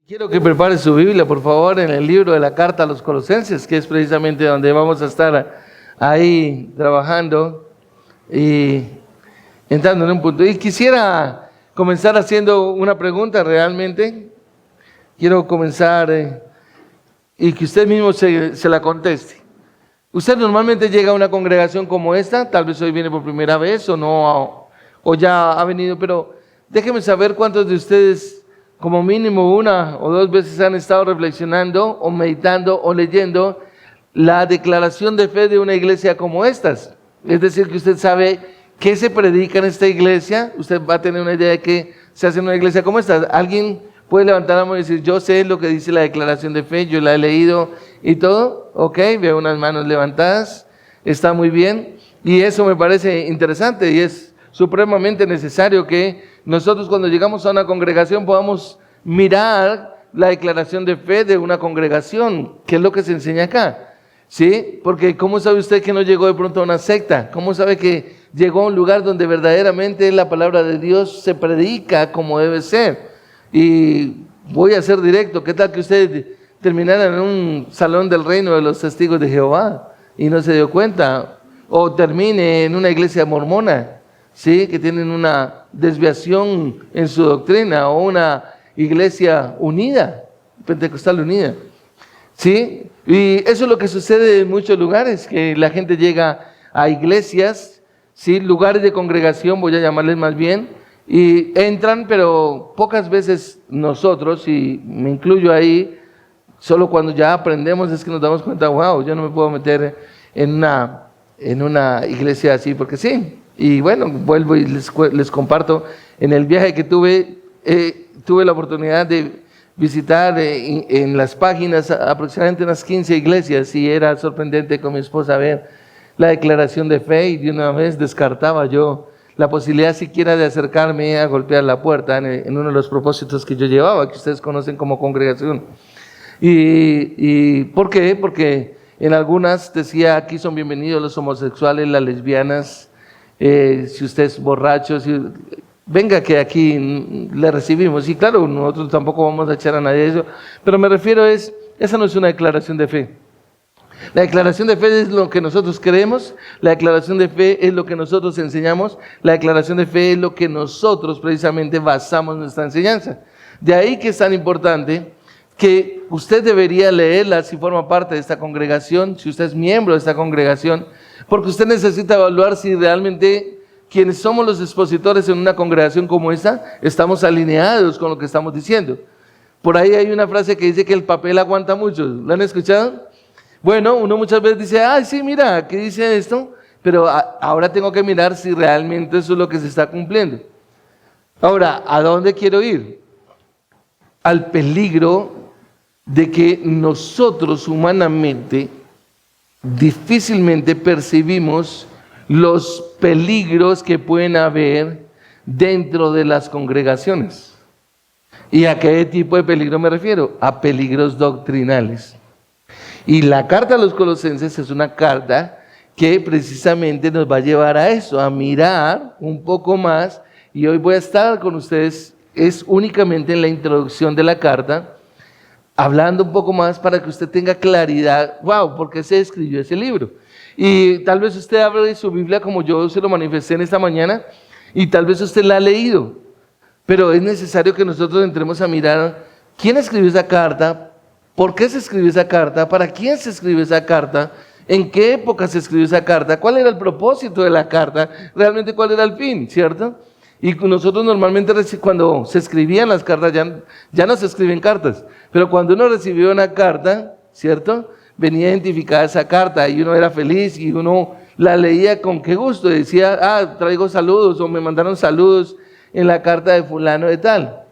Quiero que prepare su Biblia, por favor, en el libro de la carta a los Colosenses, que es precisamente donde vamos a estar ahí trabajando y entrando en un punto. Y quisiera comenzar haciendo una pregunta realmente. Quiero comenzar y que usted mismo se la conteste. Usted normalmente llega a una congregación como esta, tal vez hoy viene por primera vez o no, o ya ha venido, pero déjeme saber cuántos de ustedes como mínimo una o dos veces han estado reflexionando o meditando o leyendo la declaración de fe de una iglesia como estas. Es decir, que usted sabe qué se predica en esta iglesia, usted va a tener una idea de qué se hace en una iglesia como esta. Alguien puede levantar la mano y decir, yo sé lo que dice la declaración de fe, yo la he leído y todo. Ok, veo unas manos levantadas, está muy bien. Y eso me parece interesante y es supremamente necesario que nosotros cuando llegamos a una congregación podamos mirar la declaración de fe de una congregación, que es lo que se enseña acá, ¿sí? Porque ¿cómo sabe usted que no llegó de pronto a una secta? ¿Cómo sabe que llegó a un lugar donde verdaderamente la palabra de Dios se predica como debe ser? Y voy a ser directo, ¿qué tal que usted terminara en un salón del reino de los testigos de Jehová y no se dio cuenta? O termine en una iglesia mormona, ¿sí? Que tienen una desviación en su doctrina, o una iglesia unida, pentecostal unida, ¿sí? Y eso es lo que sucede en muchos lugares, que la gente llega a iglesias, ¿sí? Lugares de congregación, voy a llamarles más bien, y entran, pero pocas veces nosotros, y me incluyo ahí, solo cuando ya aprendemos es que nos damos cuenta, wow, yo no me puedo meter en una iglesia así, porque sí. Y bueno, vuelvo y les comparto, en el viaje que tuve la oportunidad de visitar en las páginas aproximadamente unas 15 iglesias y era sorprendente con mi esposa ver la declaración de fe y de una vez descartaba yo la posibilidad siquiera de acercarme a golpear la puerta en uno de los propósitos que yo llevaba, que ustedes conocen como congregación. ¿Y por qué? Porque en algunas decía, aquí son bienvenidos los homosexuales, las lesbianas, si usted es borracho, venga que aquí le recibimos. Y claro, nosotros tampoco vamos a echar a nadie eso, pero me refiero esa no es una declaración de fe. La declaración de fe es lo que nosotros creemos, la declaración de fe es lo que nosotros enseñamos, la declaración de fe es lo que nosotros precisamente basamos nuestra enseñanza. De ahí que es tan importante que usted debería leerla si forma parte de esta congregación, si usted es miembro de esta congregación, porque usted necesita evaluar si realmente quienes somos los expositores en una congregación como esta, estamos alineados con lo que estamos diciendo. Por ahí hay una frase que dice que el papel aguanta mucho, ¿lo han escuchado? Bueno, uno muchas veces dice, ay sí, mira, ¿qué dice esto? Pero ahora tengo que mirar si realmente eso es lo que se está cumpliendo. Ahora, ¿a dónde quiero ir? Al peligro de que nosotros humanamente difícilmente percibimos los peligros que pueden haber dentro de las congregaciones. ¿Y a qué tipo de peligro me refiero? A peligros doctrinales. Y la carta a los Colosenses es una carta que precisamente nos va a llevar a eso, a mirar un poco más. Y hoy voy a estar con ustedes, es únicamente en la introducción de la carta, hablando un poco más para que usted tenga claridad, wow, ¿por qué se escribió ese libro? Y tal vez usted abre su Biblia como yo se lo manifesté en esta mañana, y tal vez usted la ha leído, pero es necesario que nosotros entremos a mirar quién escribió esa carta, por qué se escribió esa carta, para quién se escribió esa carta, en qué época se escribió esa carta, cuál era el propósito de la carta, realmente cuál era el fin, ¿cierto? Y nosotros normalmente cuando se escribían las cartas, ya no se escriben cartas, pero cuando uno recibió una carta, ¿cierto? Venía identificada esa carta y uno era feliz y uno la leía con qué gusto, decía, traigo saludos o me mandaron saludos en la carta de fulano de tal.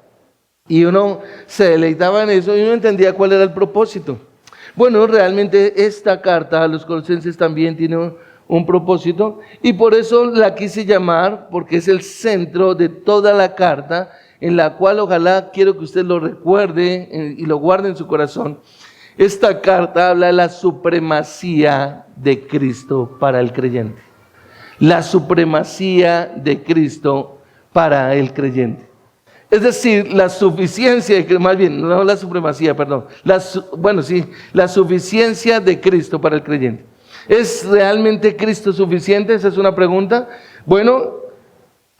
Y uno se deleitaba en eso y uno entendía cuál era el propósito. Bueno, realmente esta carta a los Colosenses también tiene un propósito y por eso la quise llamar, porque es el centro de toda la carta, en la cual ojalá quiero que usted lo recuerde y lo guarde en su corazón. Esta carta habla de la supremacía de Cristo para el creyente. La supremacía de Cristo para el creyente. Es decir, la suficiencia, más bien, no la supremacía, perdón. La suficiencia de Cristo para el creyente. ¿Es realmente Cristo suficiente? Esa es una pregunta. Bueno,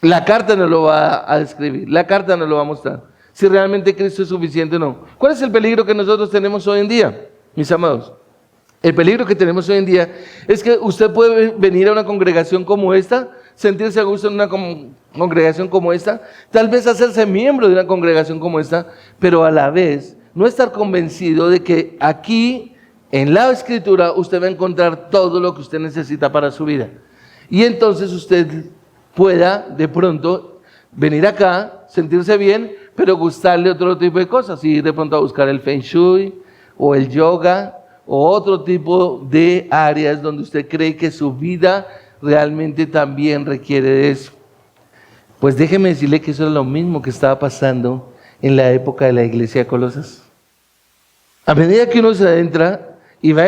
la carta nos lo va a describir, la carta nos lo va a mostrar. Si realmente Cristo es suficiente o no. ¿Cuál es el peligro que nosotros tenemos hoy en día, mis amados? El peligro que tenemos hoy en día es que usted puede venir a una congregación como esta, sentirse a gusto en una congregación como esta, tal vez hacerse miembro de una congregación como esta, pero a la vez no estar convencido de que aquí, en la Escritura, usted va a encontrar todo lo que usted necesita para su vida. Y entonces usted pueda de pronto venir acá, sentirse bien, pero gustarle otro tipo de cosas, y de pronto a buscar el Feng Shui o el yoga o otro tipo de áreas donde usted cree que su vida realmente también requiere de eso. Pues déjeme decirle que eso es lo mismo que estaba pasando en la época de la iglesia de Colosas. A medida que uno se adentra y va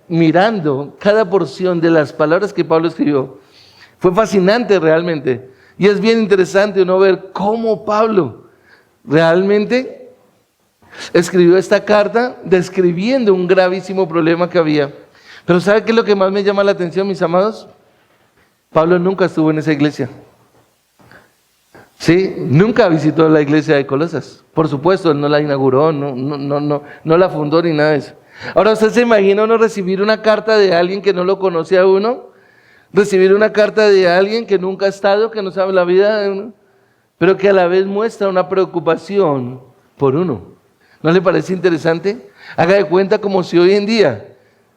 mirando cada porción de las palabras que Pablo escribió, fue fascinante realmente. Y es bien interesante uno ver cómo Pablo realmente escribió esta carta describiendo un gravísimo problema que había. Pero ¿sabe qué es lo que más me llama la atención, mis amados? Pablo nunca estuvo en esa iglesia. Sí, nunca visitó la iglesia de Colosas. Por supuesto, él no la inauguró, no la fundó ni nada de eso. Ahora, ¿usted se imagina uno recibir una carta de alguien que no lo conoce a uno? Recibir una carta de alguien que nunca ha estado, que no sabe la vida de uno, pero que a la vez muestra una preocupación por uno. ¿No le parece interesante? Haga de cuenta como si hoy en día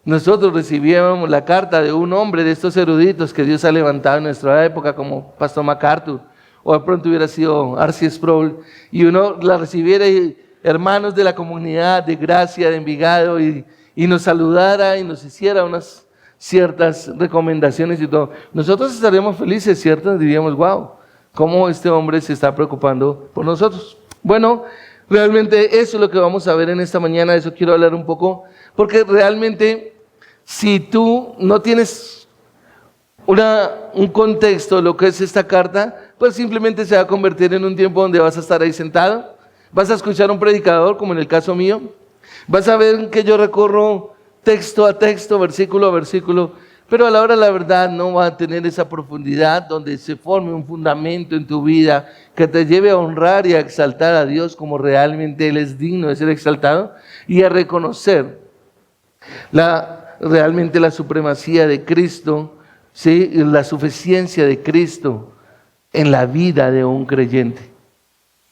nosotros recibiéramos la carta de un hombre de estos eruditos que Dios ha levantado en nuestra época, como Pastor MacArthur, o de pronto hubiera sido R.C. Sproul, y uno la recibiera y hermanos de la comunidad de Gracia, de Envigado, y nos saludara y nos hiciera unas ciertas recomendaciones y todo. Nosotros estaríamos felices, ¿cierto? Diríamos, wow, ¿cómo este hombre se está preocupando por nosotros? Bueno, realmente eso es lo que vamos a ver en esta mañana, de eso quiero hablar un poco, porque realmente si tú no tienes un contexto de lo que es esta carta, pues simplemente se va a convertir en un tiempo donde vas a estar ahí sentado, vas a escuchar a un predicador, como en el caso mío, vas a ver que yo recorro texto a texto, versículo a versículo, pero a la hora de la verdad no va a tener esa profundidad donde se forme un fundamento en tu vida que te lleve a honrar y a exaltar a Dios como realmente Él es digno de ser exaltado y a reconocer realmente la supremacía de Cristo, ¿sí? La suficiencia de Cristo en la vida de un creyente.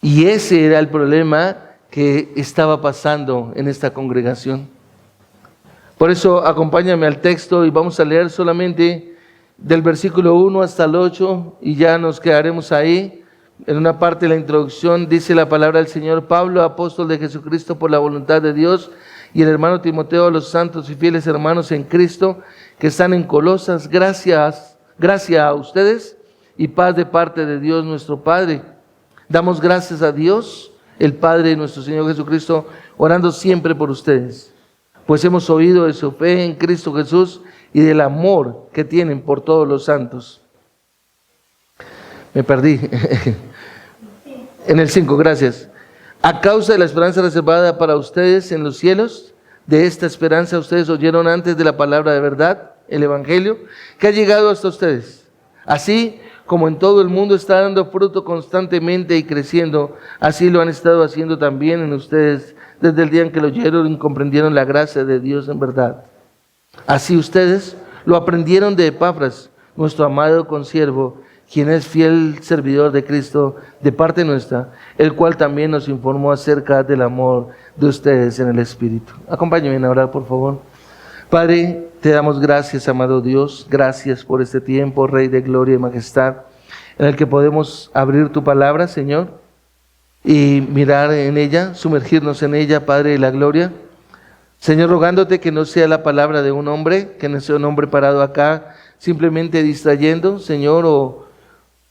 Y ese era el problema que estaba pasando en esta congregación. Por eso acompáñame al texto y vamos a leer solamente del versículo 1 hasta el 8 y ya nos quedaremos ahí. En una parte de la introducción dice la palabra del Señor: Pablo, apóstol de Jesucristo por la voluntad de Dios, y el hermano Timoteo, a los santos y fieles hermanos en Cristo que están en Colosas, gracias a ustedes y paz de parte de Dios nuestro Padre. Damos gracias a Dios, el Padre de nuestro Señor Jesucristo, orando siempre por ustedes, pues hemos oído de su fe en Cristo Jesús y del amor que tienen por todos los santos. Me perdí. En el 5, gracias. A causa de la esperanza reservada para ustedes en los cielos, de esta esperanza ustedes oyeron antes de la palabra de verdad, el Evangelio, que ha llegado hasta ustedes. Así como en todo el mundo está dando fruto constantemente y creciendo, así lo han estado haciendo también en ustedes desde el día en que lo oyeron y comprendieron la gracia de Dios en verdad. Así ustedes lo aprendieron de Epafras, nuestro amado consiervo, quien es fiel servidor de Cristo de parte nuestra, el cual también nos informó acerca del amor de ustedes en el Espíritu. Acompáñenme a orar, por favor. Padre, te damos gracias, amado Dios, gracias por este tiempo, Rey de gloria y majestad, en el que podemos abrir tu palabra, Señor, y mirar en ella, sumergirnos en ella, Padre de la gloria. Señor, rogándote que no sea la palabra de un hombre, que no sea un hombre parado acá, simplemente distrayendo, Señor, o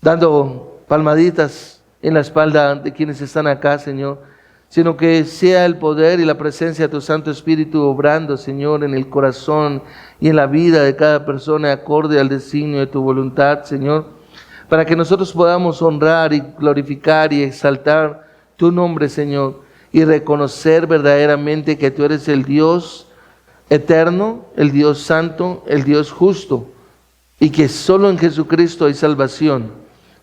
dando palmaditas en la espalda de quienes están acá, Señor, sino que sea el poder y la presencia de tu Santo Espíritu obrando, Señor, en el corazón y en la vida de cada persona acorde al designio de tu voluntad, Señor, para que nosotros podamos honrar y glorificar y exaltar tu nombre, Señor, y reconocer verdaderamente que tú eres el Dios eterno, el Dios santo, el Dios justo, y que solo en Jesucristo hay salvación,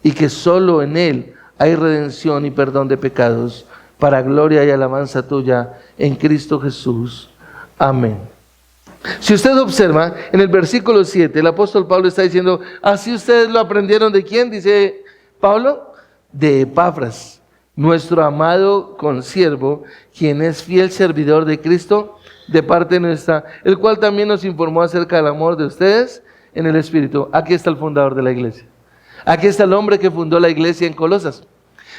y que solo en Él hay redención y perdón de pecados, para gloria y alabanza tuya en Cristo Jesús. Amén. Si usted observa, en el versículo 7, el apóstol Pablo está diciendo, así ustedes lo aprendieron ¿de quién? Dice Pablo, de Epafras, nuestro amado consiervo, quien es fiel servidor de Cristo, de parte nuestra, el cual también nos informó acerca del amor de ustedes en el Espíritu. Aquí está el fundador de la iglesia. Aquí está el hombre que fundó la iglesia en Colosas.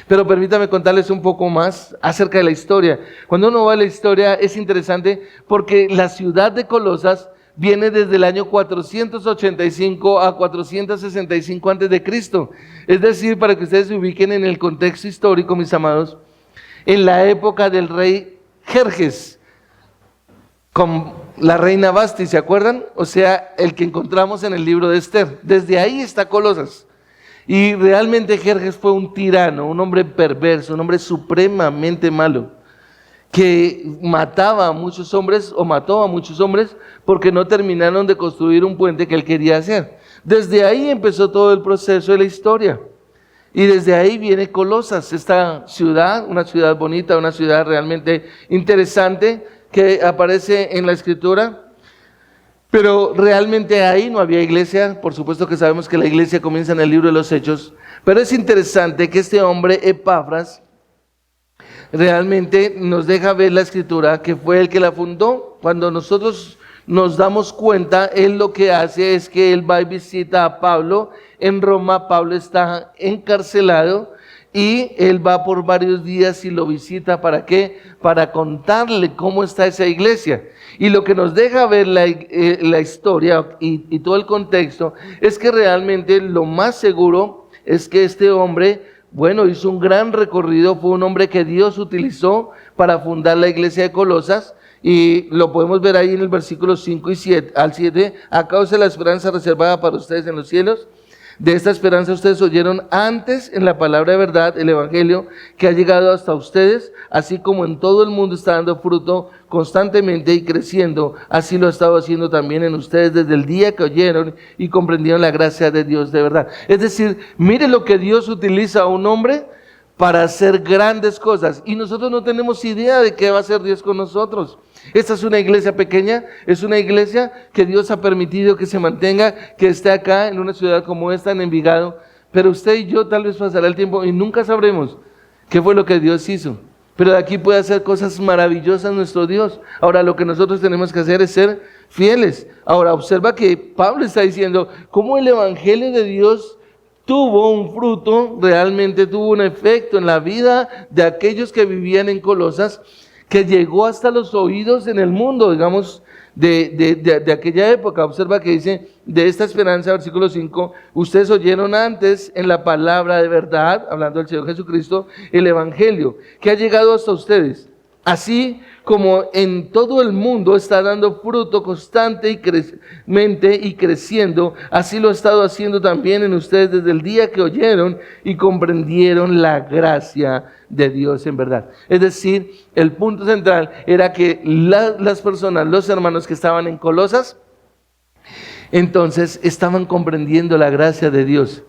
Pero permítame contarles un poco más acerca de la historia. Cuando uno va a la historia es interesante porque la ciudad de Colosas viene desde el año 485 a 465 antes de Cristo. Es decir, para que ustedes se ubiquen en el contexto histórico, mis amados, en la época del rey Jerjes, con la reina Basti, ¿se acuerdan? O sea, el que encontramos en el libro de Esther. Desde ahí está Colosas. Y realmente Jerjes fue un tirano, un hombre perverso, un hombre supremamente malo, que mataba a muchos hombres o mató a muchos hombres porque no terminaron de construir un puente que él quería hacer. Desde ahí empezó todo el proceso de la historia. Y desde ahí viene Colosas, esta ciudad, una ciudad bonita, una ciudad realmente interesante que aparece en la Escritura. Pero realmente ahí no había iglesia. Por supuesto que sabemos que la iglesia comienza en el libro de los Hechos, pero es interesante que este hombre Epafras realmente nos deja ver la Escritura que fue el que la fundó. Cuando nosotros nos damos cuenta, él lo que hace es que él va y visita a Pablo en Roma. Pablo está encarcelado y él va por varios días y lo visita. ¿Para qué? Para contarle cómo está esa iglesia. Y lo que nos deja ver la historia y todo el contexto es que realmente lo más seguro es que este hombre, bueno, hizo un gran recorrido, fue un hombre que Dios utilizó para fundar la iglesia de Colosas, y lo podemos ver ahí en el versículo 5 y 7, al 7, a causa de la esperanza reservada para ustedes en los cielos. De esta esperanza ustedes oyeron antes en la palabra de verdad, el evangelio que ha llegado hasta ustedes, así como en todo el mundo está dando fruto constantemente y creciendo, así lo ha estado haciendo también en ustedes desde el día que oyeron y comprendieron la gracia de Dios de verdad. Es decir, mire lo que Dios utiliza a un hombre para hacer grandes cosas, y nosotros no tenemos idea de qué va a hacer Dios con nosotros. Esta es una iglesia pequeña, es una iglesia que Dios ha permitido que se mantenga, que esté acá en una ciudad como esta, en Envigado, pero usted y yo tal vez pasará el tiempo y nunca sabremos qué fue lo que Dios hizo, pero de aquí puede hacer cosas maravillosas nuestro Dios. Ahora lo que nosotros tenemos que hacer es ser fieles. Ahora observa que Pablo está diciendo cómo el evangelio de Dios tuvo un fruto, realmente tuvo un efecto en la vida de aquellos que vivían en Colosas, que llegó hasta los oídos en el mundo, digamos, de aquella época. Observa que dice, de esta esperanza, versículo 5, ustedes oyeron antes en la palabra de verdad, hablando del Señor Jesucristo, el evangelio, que ha llegado hasta ustedes. Así como en todo el mundo está dando fruto constante y creciendo, así lo ha estado haciendo también en ustedes desde el día que oyeron y comprendieron la gracia de Dios en verdad. Es decir, el punto central era que las personas, los hermanos que estaban en Colosas, entonces estaban comprendiendo la gracia de Dios.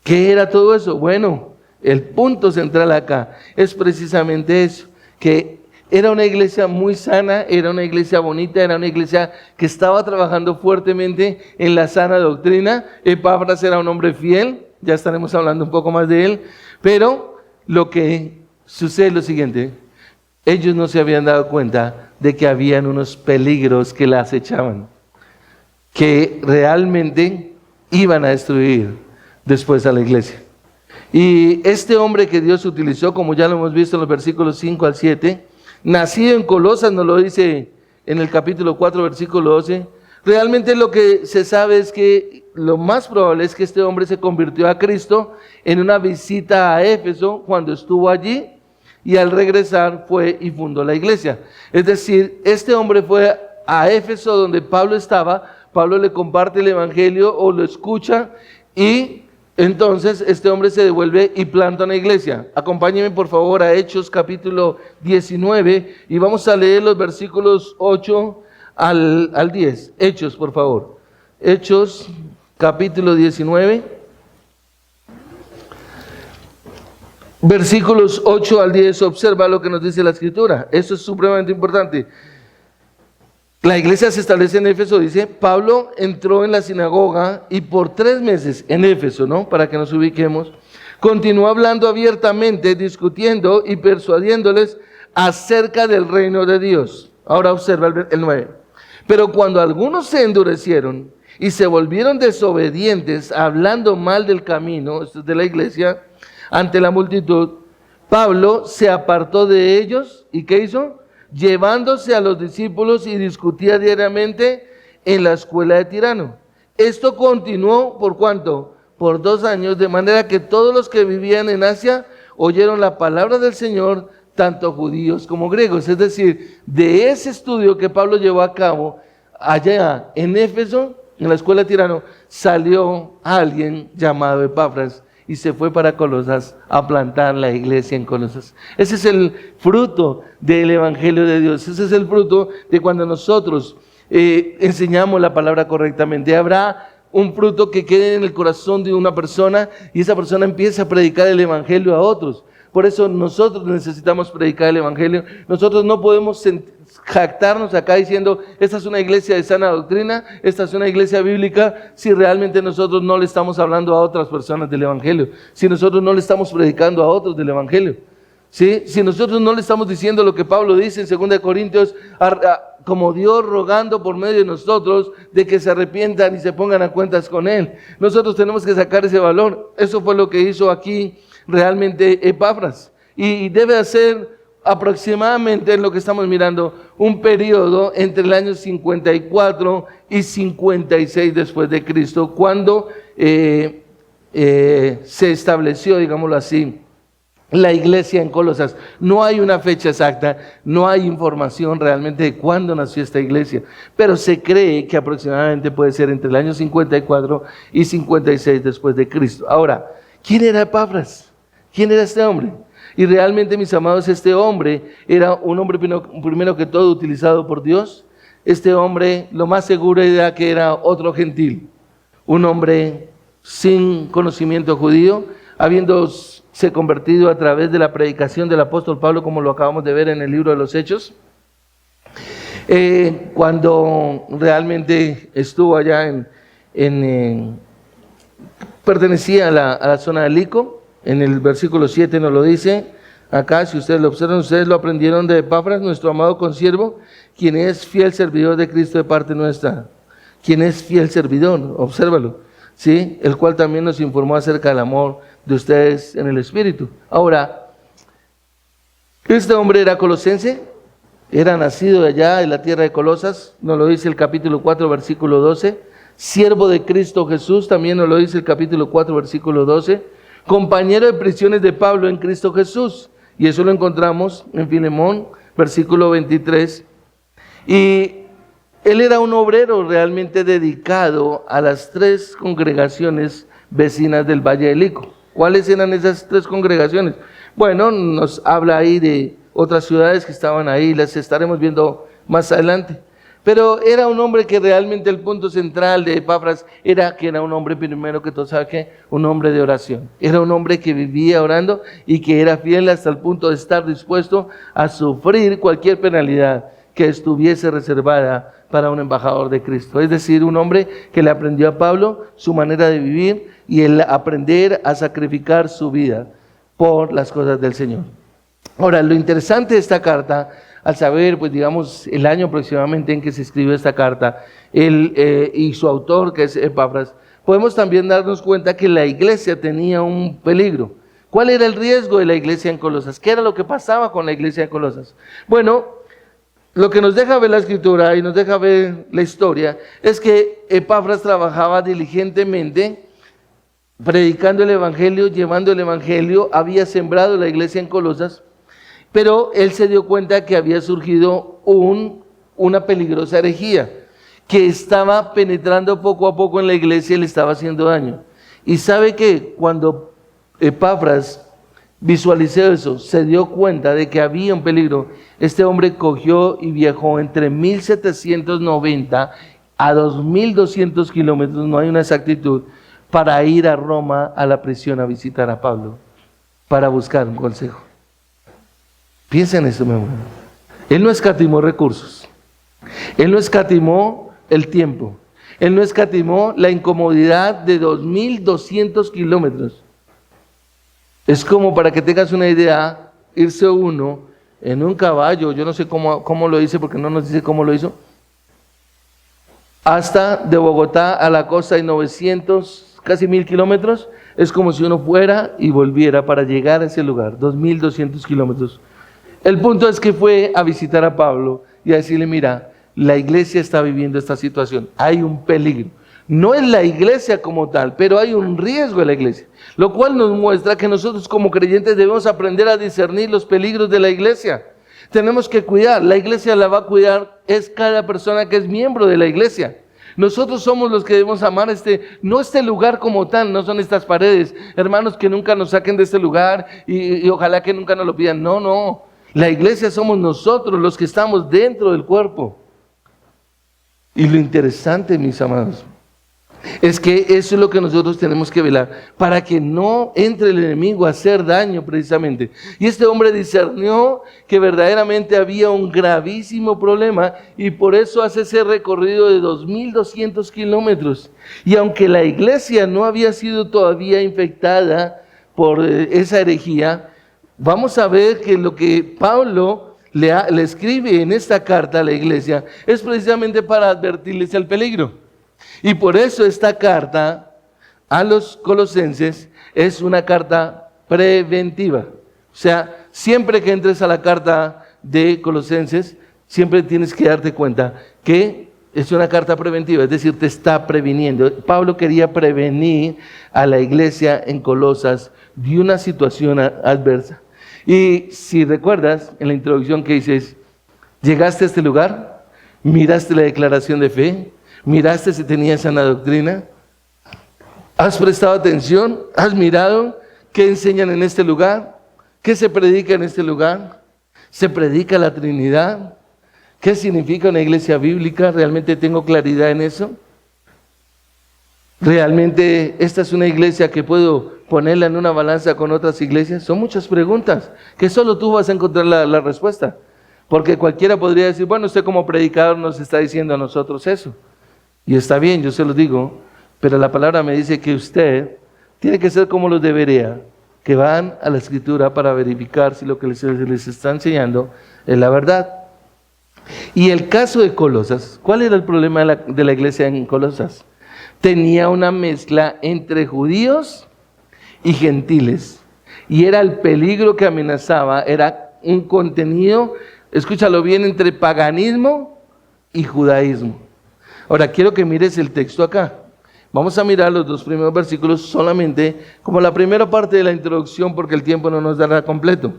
¿Qué era todo eso? Bueno, el punto central acá es precisamente eso, que era una iglesia muy sana, era una iglesia bonita, era una iglesia que estaba trabajando fuertemente en la sana doctrina. Epafras era un hombre fiel, ya estaremos hablando un poco más de él, pero lo que sucede es lo siguiente: ellos no se habían dado cuenta de que habían unos peligros que la acechaban, que realmente iban a destruir después a la iglesia. Y este hombre que Dios utilizó, como ya lo hemos visto en los versículos 5 al 7, nacido en Colosas, nos lo dice en el capítulo 4, versículo 12. Realmente lo que se sabe es que lo más probable es que este hombre se convirtió a Cristo en una visita a Éfeso cuando estuvo allí. y al regresar fue y fundó la iglesia. Es decir, este hombre fue a Éfeso donde Pablo estaba, Pablo le comparte el evangelio o lo escucha y entonces este hombre se devuelve y planta una iglesia. Acompáñenme por favor a Hechos capítulo 19 y vamos a leer los versículos 8 al 10. Hechos, por favor. Hechos capítulo 19. Versículos 8 al 10, observa lo que nos dice la Escritura. Esto es supremamente importante. La iglesia se establece en Éfeso, dice, Pablo entró en la sinagoga y por 3 meses en Éfeso, ¿no? Para que nos ubiquemos, continuó hablando abiertamente, discutiendo y persuadiéndoles acerca del reino de Dios. Ahora observa el 9. Pero cuando algunos se endurecieron y se volvieron desobedientes, hablando mal del camino, esto es de la iglesia, ante la multitud, Pablo se apartó de ellos y ¿qué hizo? Llevándose a los discípulos y discutía diariamente en la escuela de Tirano. Esto continuó, ¿por cuánto? Por 2 años, de manera que todos los que vivían en Asia oyeron la palabra del Señor, tanto judíos como griegos. Es decir, de ese estudio que Pablo llevó a cabo allá en Éfeso, en la escuela de Tirano, salió alguien llamado Epafras y se fue para Colosas a plantar la iglesia en Colosas. Ese es el fruto del evangelio de Dios. Ese es el fruto de cuando nosotros enseñamos la palabra correctamente. Habrá un fruto que quede en el corazón de una persona y esa persona empieza a predicar el evangelio a otros. Por eso nosotros necesitamos predicar el evangelio. Nosotros no podemos jactarnos acá diciendo, esta es una iglesia de sana doctrina, esta es una iglesia bíblica, si realmente nosotros no le estamos hablando a otras personas del evangelio, si nosotros no le estamos predicando a otros del evangelio, ¿sí? Si nosotros no le estamos diciendo lo que Pablo dice en 2 Corintios, como Dios rogando por medio de nosotros de que se arrepientan y se pongan a cuentas con Él. Nosotros tenemos que sacar ese valor. Eso fue lo que hizo aquí realmente Epafras, y debe hacer aproximadamente, en lo que estamos mirando, un periodo entre el año 54 y 56 después de Cristo, cuando se estableció, digámoslo así, la iglesia en Colosas. No hay una fecha exacta, no hay información realmente de cuándo nació esta iglesia, pero se cree que aproximadamente puede ser entre el año 54 y 56 después de Cristo. Ahora, ¿quién era Epafras? ¿Quién era este hombre? Y realmente, mis amados, este hombre era un hombre primero que todo utilizado por Dios. Este hombre, lo más seguro era que era otro gentil, un hombre sin conocimiento judío, habiéndose convertido a través de la predicación del apóstol Pablo, como lo acabamos de ver en el libro de los Hechos. Cuando realmente estuvo allá pertenecía a la zona de Lico. En el versículo 7 nos lo dice, acá si ustedes lo observan, ustedes lo aprendieron de Epafras, nuestro amado consiervo, quien es fiel servidor de Cristo de parte nuestra. Quien es fiel servidor, obsérvalo, ¿sí? El cual también nos informó acerca del amor de ustedes en el Espíritu. Ahora, este hombre era colosense, era nacido de allá en la tierra de Colosas, nos lo dice el capítulo 4, versículo 12, siervo de Cristo Jesús, también nos lo dice el capítulo 4, versículo 12, compañero de prisiones de Pablo en Cristo Jesús, y eso lo encontramos en Filemón, versículo 23, y él era un obrero realmente dedicado a las 3 congregaciones vecinas del Valle de Lico. ¿Cuáles eran esas 3 congregaciones? Bueno, nos habla ahí de otras ciudades que estaban ahí, las estaremos viendo más adelante. Pero era un hombre que realmente el punto central de Epafras era que era un hombre, primero que todo, ¿sabe qué? Un hombre de oración. Era un hombre que vivía orando y que era fiel hasta el punto de estar dispuesto a sufrir cualquier penalidad que estuviese reservada para un embajador de Cristo. Es decir, un hombre que le aprendió a Pablo su manera de vivir y el aprender a sacrificar su vida por las cosas del Señor. Ahora, lo interesante de esta carta, al saber, pues digamos, el año aproximadamente en que se escribió esta carta, él y su autor, que es Epafras, podemos también darnos cuenta que la iglesia tenía un peligro. ¿Cuál era el riesgo de la iglesia en Colosas? ¿Qué era lo que pasaba con la iglesia en Colosas? Bueno, lo que nos deja ver la Escritura y nos deja ver la historia es que Epafras trabajaba diligentemente, predicando el Evangelio, llevando el Evangelio, había sembrado la iglesia en Colosas, Pero él se dio cuenta que había surgido una peligrosa herejía que estaba penetrando poco a poco en la iglesia y le estaba haciendo daño. Y sabe que cuando Epafras visualizó eso, se dio cuenta de que había un peligro. Este hombre cogió y viajó entre 1790 a 2200 kilómetros, no hay una exactitud, para ir a Roma a la prisión a visitar a Pablo, para buscar un consejo. Piensa en eso, mi amor. Él no escatimó recursos, él no escatimó el tiempo, él no escatimó la incomodidad de 2200 kilómetros. Es como, para que tengas una idea, irse uno en un caballo, yo no sé cómo lo hice, porque no nos dice cómo lo hizo, hasta de Bogotá a la costa hay 900, casi 1000 kilómetros, es como si uno fuera y volviera para llegar a ese lugar, 2200 kilómetros. El punto es que fue a visitar a Pablo y a decirle, mira, la iglesia está viviendo esta situación, hay un peligro. No es la iglesia como tal, pero hay un riesgo en la iglesia, lo cual nos muestra que nosotros como creyentes debemos aprender a discernir los peligros de la iglesia. Tenemos que cuidar, la iglesia la va a cuidar, es cada persona que es miembro de la iglesia. Nosotros somos los que debemos amar no este lugar como tal, no son estas paredes. Hermanos, que nunca nos saquen de este lugar y ojalá que nunca nos lo pidan. No, la iglesia somos nosotros los que estamos dentro del cuerpo. Y lo interesante, mis amados, es que eso es lo que nosotros tenemos que velar, para que no entre el enemigo a hacer daño precisamente. Y este hombre discernió que verdaderamente había un gravísimo problema y por eso hace ese recorrido de 2200 kilómetros. Y aunque la iglesia no había sido todavía infectada por esa herejía, vamos a ver que lo que Pablo le escribe en esta carta a la iglesia es precisamente para advertirles el peligro. Y por eso esta carta a los colosenses es una carta preventiva. O sea, siempre que entres a la carta de Colosenses, siempre tienes que darte cuenta que es una carta preventiva, es decir, te está previniendo. Pablo quería prevenir a la iglesia en Colosas de una situación adversa. Y si recuerdas, en la introducción que dices, llegaste a este lugar, miraste la declaración de fe, miraste si tenía sana doctrina, has prestado atención, has mirado qué enseñan en este lugar, qué se predica en este lugar, se predica la Trinidad, qué significa una iglesia bíblica, realmente tengo claridad en eso, realmente esta es una iglesia que puedo ponerla en una balanza con otras iglesias. Son muchas preguntas que solo tú vas a encontrar la respuesta, porque cualquiera podría decir, bueno, usted como predicador nos está diciendo a nosotros eso. Y está bien, yo se lo digo, pero la palabra me dice que usted tiene que ser como los de Berea, que van a la Escritura para verificar si lo que les está enseñando es la verdad. Y el caso de Colosas, ¿cuál era el problema de la iglesia en Colosas? Tenía una mezcla entre judíos y gentiles, y era el peligro que amenazaba, era un contenido, escúchalo bien, entre paganismo y judaísmo. Ahora, quiero que mires el texto acá. Vamos a mirar los dos primeros versículos solamente como la primera parte de la introducción, porque el tiempo no nos dará completo.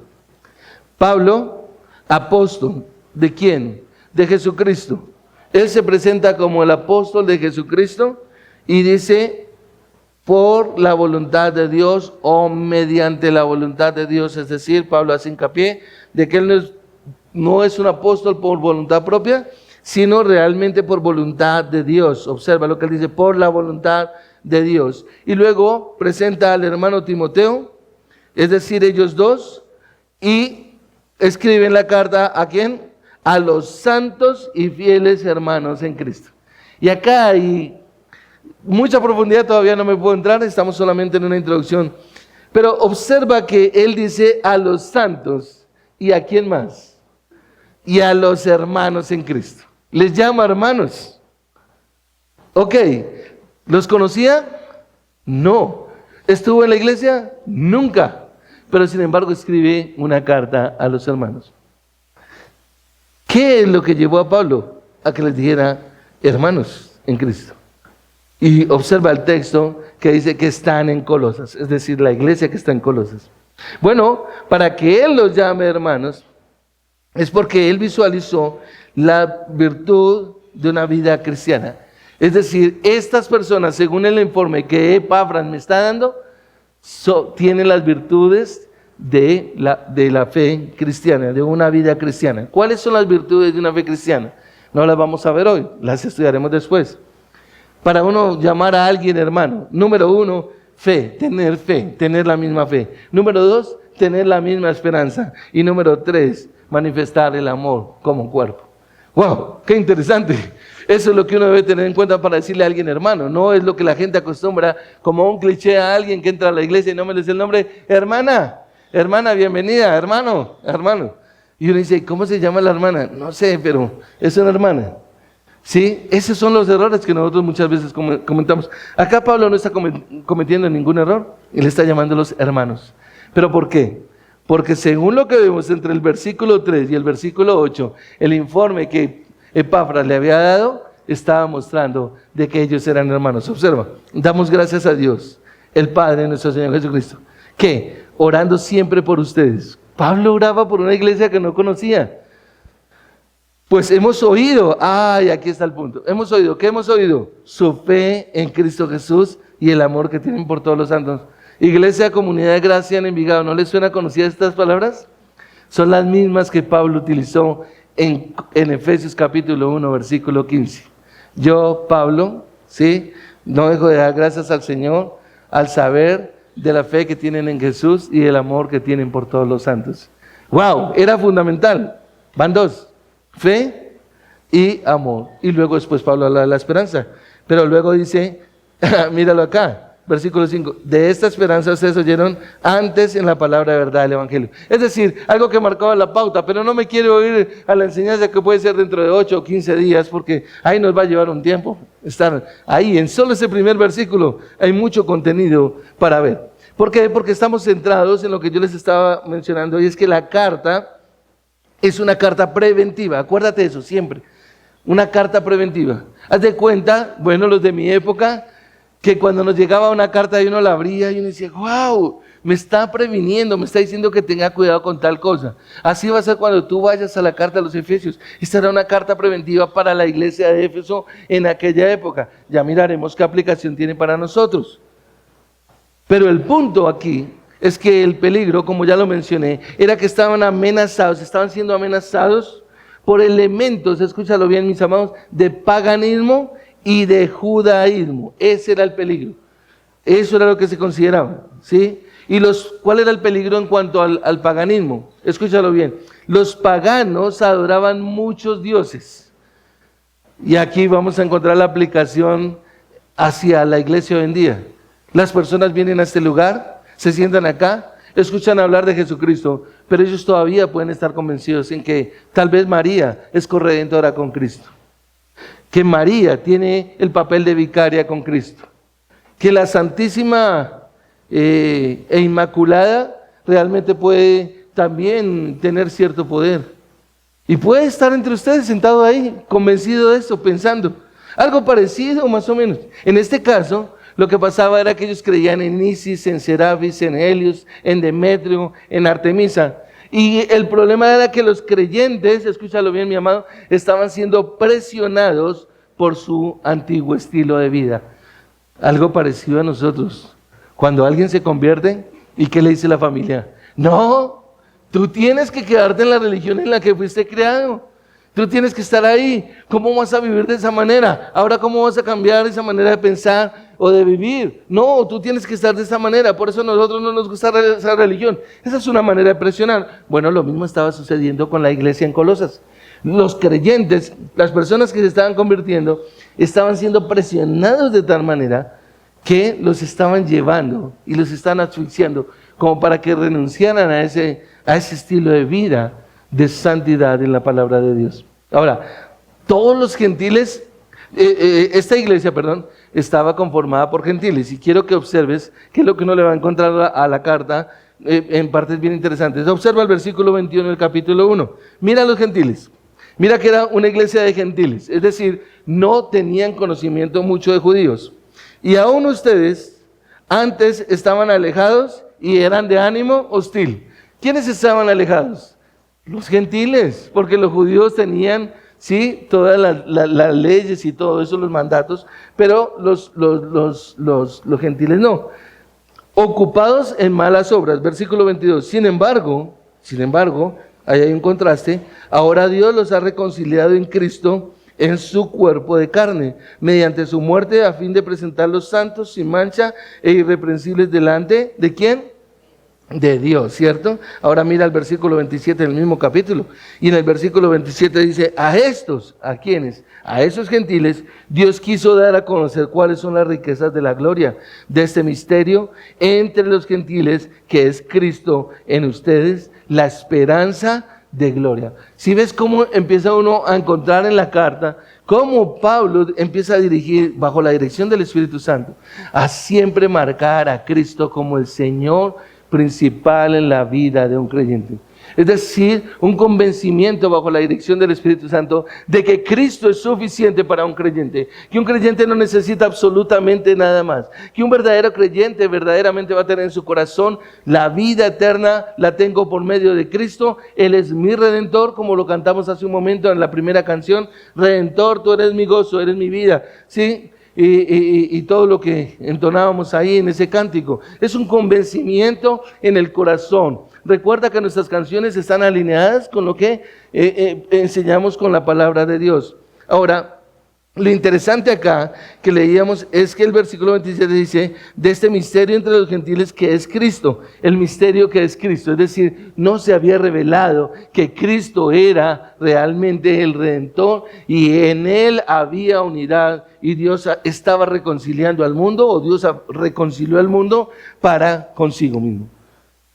Pablo, apóstol, ¿de quién? De Jesucristo. Él se presenta como el apóstol de Jesucristo y dice, por la voluntad de Dios o mediante la voluntad de Dios. Es decir, Pablo hace hincapié de que él no es un apóstol por voluntad propia, sino realmente por voluntad de Dios. Observa lo que él dice, por la voluntad de Dios. Y luego presenta al hermano Timoteo, es decir, ellos dos, y escriben la carta ¿a quién? A los santos y fieles hermanos en Cristo. Y acá hay mucha profundidad, todavía no me puedo entrar, estamos solamente en una introducción. Pero observa que él dice a los santos, ¿y a quién más? Y a los hermanos en Cristo. Les llama hermanos. Ok, ¿los conocía? No. ¿Estuvo en la iglesia? Nunca. Pero sin embargo escribe una carta a los hermanos. ¿Qué es lo que llevó a Pablo a que les dijera hermanos en Cristo? Y observa el texto que dice que están en Colosas, es decir, la iglesia que está en Colosas. Bueno, para que Él los llame hermanos, es porque Él visualizó la virtud de una vida cristiana. Es decir, estas personas, según el informe que Epafras me está dando, tienen las virtudes de la fe cristiana, de una vida cristiana. ¿Cuáles son las virtudes de una fe cristiana? No las vamos a ver hoy, las estudiaremos después. Para uno llamar a alguien hermano, número 1, fe, tener la misma fe. Número 2, tener la misma esperanza. Y número 3, manifestar el amor como cuerpo. ¡Wow! ¡Qué interesante! Eso es lo que uno debe tener en cuenta para decirle a alguien hermano. No es lo que la gente acostumbra como un cliché a alguien que entra a la iglesia y no me le dice el nombre. Hermana, bienvenida, hermano. Y uno dice, ¿cómo se llama la hermana? No sé, pero es una hermana. ¿Sí? Esos son los errores que nosotros muchas veces comentamos. Acá Pablo no está cometiendo ningún error. Él está llamándolos hermanos. ¿Pero por qué? Porque según lo que vemos entre el versículo 3 y el versículo 8, el informe que Epafras le había dado, estaba mostrando de que ellos eran hermanos. Observa, damos gracias a Dios, el Padre de nuestro Señor Jesucristo, que orando siempre por ustedes. Pablo oraba por una iglesia que no conocía. Pues hemos oído, aquí está el punto. ¿Qué hemos oído? Su fe en Cristo Jesús y el amor que tienen por todos los santos. Iglesia, Comunidad de Gracia en Envigado, ¿no les suena conocidas estas palabras? Son las mismas que Pablo utilizó en Efesios capítulo 1, versículo 15. Yo, Pablo, ¿sí? No dejo de dar gracias al Señor al saber de la fe que tienen en Jesús y el amor que tienen por todos los santos. ¡Wow! Era fundamental. Van dos, fe y amor. Y luego después Pablo habla de la esperanza. Pero luego dice, míralo acá. Versículo 5, de esta esperanza ustedes oyeron antes en la palabra de verdad del Evangelio. Es decir, algo que marcaba la pauta, pero no me quiero ir a la enseñanza que puede ser dentro de 8 o 15 días, porque ahí nos va a llevar un tiempo estar ahí. En solo ese primer versículo hay mucho contenido para ver. ¿Por qué? Porque estamos centrados en lo que yo les estaba mencionando, y es que la carta es una carta preventiva. Acuérdate de eso siempre, una carta preventiva. Haz de cuenta, bueno, los de mi época, que cuando nos llegaba una carta y uno la abría y uno decía, wow, me está previniendo, me está diciendo que tenga cuidado con tal cosa. Así va a ser cuando tú vayas a la carta a los Efesios. Esta era una carta preventiva para la iglesia de Éfeso en aquella época. Ya miraremos qué aplicación tiene para nosotros. Pero el punto aquí es que el peligro, como ya lo mencioné, era que estaban siendo amenazados por elementos, escúchalo bien mis amados, de paganismo y de judaísmo. Ese era el peligro. Eso era lo que se consideraba, ¿sí? ¿Y cuál era el peligro en cuanto al paganismo? Escúchalo bien. Los paganos adoraban muchos dioses. Y aquí vamos a encontrar la aplicación hacia la iglesia hoy en día. Las personas vienen a este lugar, se sientan acá, escuchan hablar de Jesucristo, pero ellos todavía pueden estar convencidos en que tal vez María es corredentora con Cristo, que María tiene el papel de vicaria con Cristo, que la Santísima e Inmaculada realmente puede también tener cierto poder. Y puede estar entre ustedes sentado ahí, convencido de eso, pensando. Algo parecido más o menos. En este caso, lo que pasaba era que ellos creían en Isis, en Serafis, en Helios, en Demetrio, en Artemisa. Y el problema era que los creyentes, escúchalo bien mi amado, estaban siendo presionados por su antiguo estilo de vida. Algo parecido a nosotros. Cuando alguien se convierte, ¿y qué le dice la familia? No, tú tienes que quedarte en la religión en la que fuiste creado. Tú tienes que estar ahí. ¿Cómo vas a vivir de esa manera? Ahora, ¿cómo vas a cambiar esa manera de pensar o de vivir? No, tú tienes que estar de esa manera. Por eso a nosotros no nos gusta esa religión. Esa es una manera de presionar. Bueno, lo mismo estaba sucediendo con la iglesia en Colosas. Los creyentes, las personas que se estaban convirtiendo, estaban siendo presionados de tal manera que los estaban llevando y los estaban asfixiando como para que renunciaran a ese estilo de vida de santidad en la palabra de Dios. Ahora, todos los gentiles, esta iglesia, estaba conformada por gentiles, y quiero que observes qué es lo que uno le va a encontrar a la carta en partes bien interesantes. Observa el versículo 21 del capítulo 1. Mira a los gentiles. Mira que era una iglesia de gentiles, es decir, no tenían conocimiento mucho de judíos. Y aún ustedes antes estaban alejados y eran de ánimo hostil. ¿Quiénes estaban alejados? Los gentiles, porque los judíos tenían, sí, todas las leyes y todo eso, los mandatos, pero los gentiles no. Ocupados en malas obras, versículo 22. Sin embargo, ahí hay un contraste, ahora Dios los ha reconciliado en Cristo en su cuerpo de carne, mediante su muerte, a fin de presentarlos santos, sin mancha e irreprensibles delante ¿de quién? De Dios, ¿cierto? Ahora mira el versículo 27 del mismo capítulo, y en el versículo 27 dice, a estos, ¿a quiénes? A esos gentiles, Dios quiso dar a conocer cuáles son las riquezas de la gloria de este misterio entre los gentiles, que es Cristo en ustedes, la esperanza de gloria. Si ves cómo empieza uno a encontrar en la carta, cómo Pablo empieza a dirigir bajo la dirección del Espíritu Santo, a siempre marcar a Cristo como el Señor principal en la vida de un creyente. Es decir, un convencimiento bajo la dirección del Espíritu Santo de que Cristo es suficiente para un creyente, que un creyente no necesita absolutamente nada más, que un verdadero creyente verdaderamente va a tener en su corazón la vida eterna, la tengo por medio de Cristo, Él es mi Redentor, como lo cantamos hace un momento en la primera canción, Redentor, tú eres mi gozo, eres mi vida, ¿sí? Y todo lo que entonábamos ahí en ese cántico, es un convencimiento en el corazón. Recuerda que nuestras canciones están alineadas con lo que enseñamos con la palabra de Dios. Ahora, lo interesante acá que leíamos es que el versículo 27 dice, de este misterio entre los gentiles que es Cristo, el misterio que es Cristo, es decir, no se había revelado que Cristo era realmente el Redentor y en Él había unidad y Dios estaba reconciliando al mundo, o Dios reconcilió al mundo para consigo mismo,